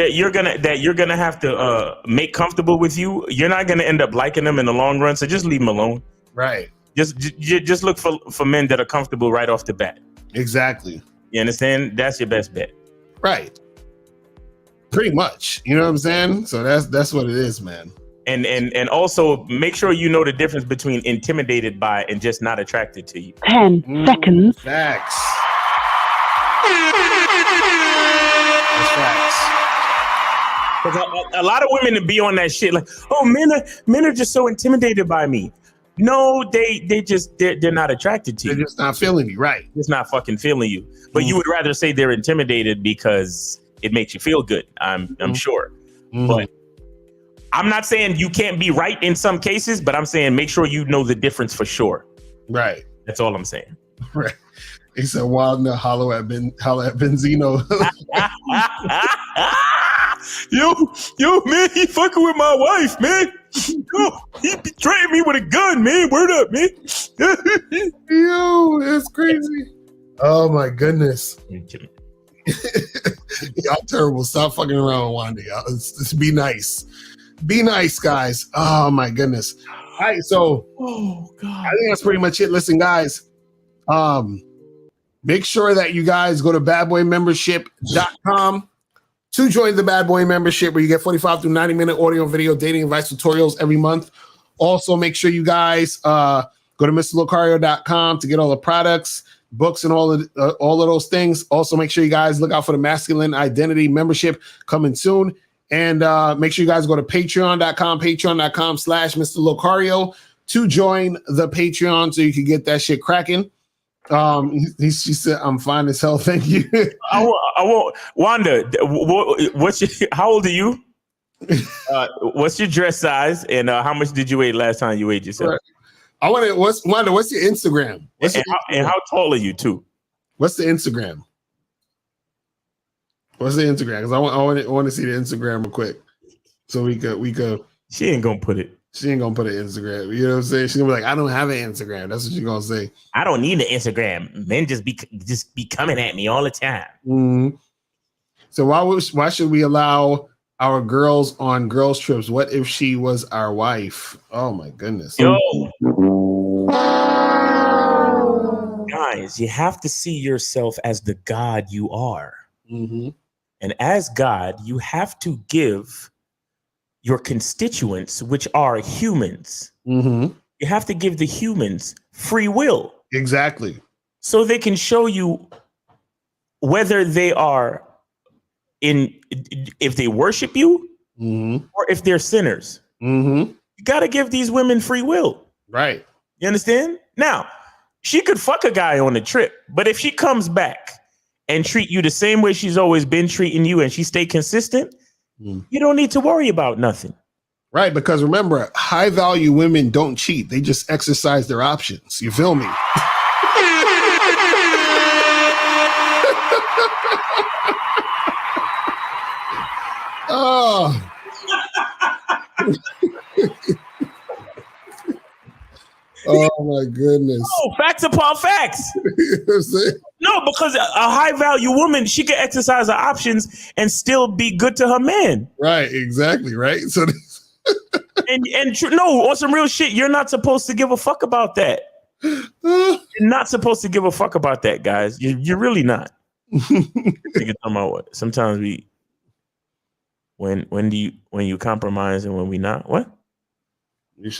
gonna have to make comfortable with you, you're not gonna end up liking them in the long run. So just leave them alone. Right. Just look for men that are comfortable right off the bat. Exactly. You understand? That's your best bet. Right. Pretty much. You know what I'm saying? So that's what it is, man. And also make sure you know the difference between intimidated by and just not attracted to you. 10 seconds. Facts. Because a lot of women be on that shit like, oh, men are just so intimidated by me. No, they're not attracted to you. They're just not feeling you, right? Just not fucking feeling you. But you would rather say they're intimidated because it makes you feel good. I'm sure. But I'm not saying you can't be right in some cases, but I'm saying make sure you know the difference for sure. Right. That's all I'm saying. Right. He said, Wanda, holla at Benzino. Yo, man, he fucking with my wife, man. Yo, he betrayed me with a gun, man. Word up, man. Yo, that's crazy. Oh my goodness. Y'all terrible. Stop fucking around with Wanda. Y'all. Let's be nice. Be nice, guys. Oh my goodness. All right, so I think that's pretty much it. Listen, guys. Make sure that you guys go to badboymembership.com to join the Bad Boy membership, where you get 45 to 90-minute audio and video dating advice tutorials every month. Also, make sure you guys go to mrlocario.com to get all the products, books, and all of those things. Also, make sure you guys look out for the Masculine Identity membership coming soon. And make sure you guys go to patreon.com/Mr. Locario to join the Patreon so you can get that shit cracking. She said, "I'm fine as hell, thank you." I won't. Wanda, how old are you? What's your dress size, and how much did you weigh last time you weighed yourself? Right. I want to. Wanda, what's your Instagram? And how tall are you too? What's the Instagram? What's the Instagram? Because I want to see the Instagram real quick, so we could. She ain't gonna put it. She ain't gonna put an Instagram. You know what I'm saying? She's gonna be like, I don't have an Instagram. That's what she's gonna say. I don't need an Instagram. Men just be coming at me all the time. Mm-hmm. So why should we allow our girls on girls trips? What if she was our wife? Oh my goodness. Yo. Guys, you have to see yourself as the God you are. Mm-hmm. And as God, you have to give your constituents, which are humans, you have to give the humans free will. Exactly. So they can show you whether they are if they worship you or if they're sinners. You got to give these women free will. Right. You understand? Now, she could fuck a guy on the trip, but if she comes back and treat you the same way she's always been treating you and she stay consistent, you don't need to worry about nothing. Right, because remember, high value women don't cheat. They just exercise their options. You feel me? Oh. Oh my goodness. Oh, facts upon facts. You know what I'm saying? No, because a high value woman, she can exercise her options and still be good to her man. Right, exactly, right? So no, on some real shit, you're not supposed to give a fuck about that. You're not supposed to give a fuck about that, guys. You're really not. Sometimes when you compromise and when we not, what? You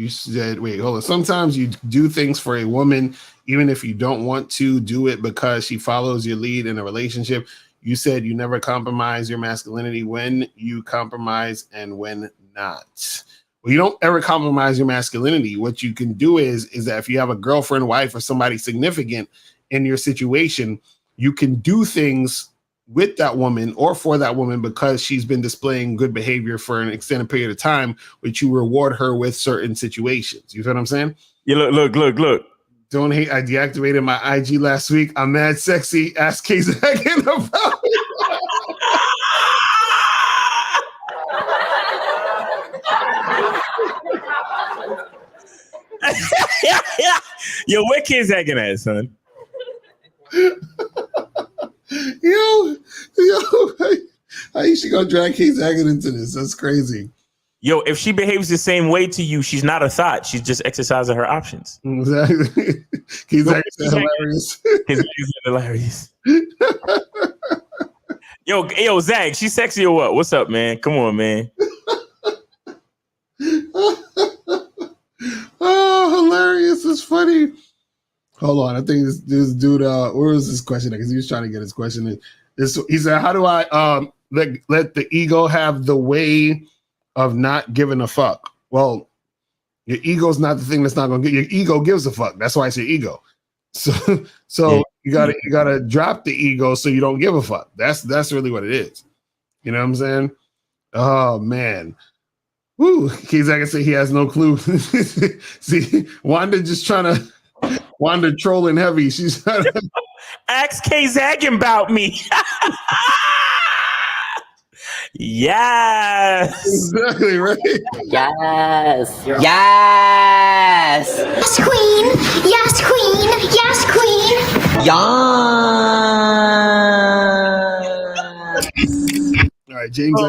said, wait, hold on. Sometimes you do things for a woman, even if you don't want to do it because she follows your lead in a relationship. You said you never compromise your masculinity. When you compromise and when not. Well, you don't ever compromise your masculinity. What you can do is that if you have a girlfriend, wife, or somebody significant in your situation, you can do things with that woman or for that woman because she's been displaying good behavior for an extended period of time, which you reward her with certain situations. You feel what I'm saying? Yeah, look. Don't hate. I deactivated my IG last week. I'm mad sexy. Ask K-Zagan about it. Yo, where K-Zagan at, son? Yo, how you should go drag K-Zagan into this? That's crazy. Yo, if she behaves the same way to you, she's not a thought. She's just exercising her options. Exactly. K-Zagan's hilarious. K-Zagan's hilarious. Yo, Zach, she's sexy or what? What's up, man? Come on, man. Oh, hilarious. It's funny. Hold on. I think this dude, where was this question? Because he was trying to get his question in. He said, how do I let the ego have the way of not giving a fuck? Well, your ego's not the thing that's not going to get. Your ego gives a fuck. That's why it's your ego. So you gotta drop the ego so you don't give a fuck. That's really what it is. You know what I'm saying? Oh man. Woo. Keys, I can say he has no clue. See, Wanda just trying to Wanda trolling heavy. She's Ask K Zagging about me. Yes. Exactly right. Yes. Yes. Yes, queen. Yes, queen. Yes, queen. All right, James.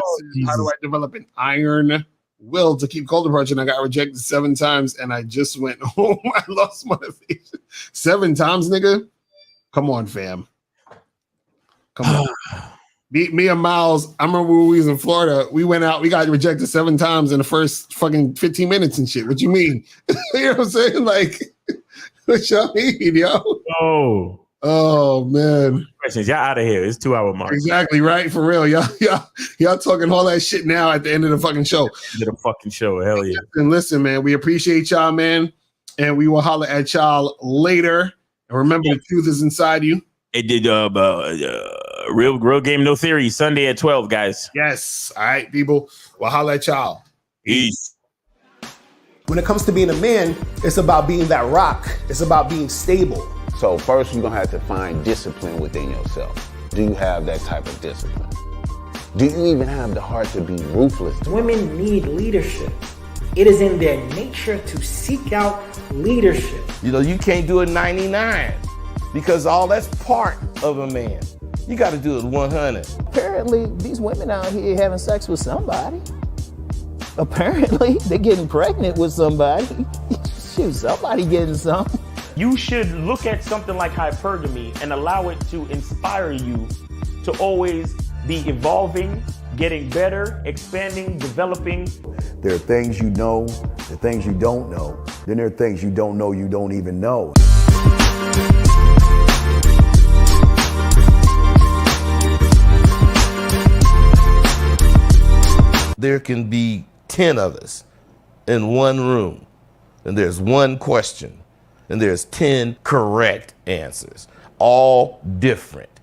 How do I develop an iron will to keep cold approaching? I got rejected 7 times, and I just went home. I lost motivation. 7 times, nigga. Come on, fam. Come on. Me and Miles, I remember when we was in Florida, we went out, we got rejected 7 times in the first fucking 15 minutes and shit. What you mean? You know what I'm saying? Like, what y'all mean, yo? Oh man. Questions. Y'all out of here. It's 2-hour mark. Exactly, right? For real. Y'all talking all that shit now at the end of the fucking show. Did a fucking show. Hell yeah. And listen, man, we appreciate y'all, man. And we will holler at y'all later. And remember, the truth is inside you. It did real game, no theory. Sunday at 12, guys. Yes. All right, people. We'll holler at y'all. Peace. When it comes to being a man, it's about being that rock. It's about being stable. So first, you're gonna have to find discipline within yourself. Do you have that type of discipline? Do you even have the heart to be ruthless? Women need leadership. It is in their nature to seek out leadership. You know, you can't do it 99 because all that's part of a man. You got to do it 100. Apparently, these women out here having sex with somebody. Apparently, they're getting pregnant with somebody. Shoot, somebody getting some. You should look at something like hypergamy and allow it to inspire you to always be evolving, getting better, expanding, developing. There are things you know, there are things you don't know. Then there are things you don't know you don't even know. There can be 10 of us in one room, and there's one question, and there's 10 correct answers, all different.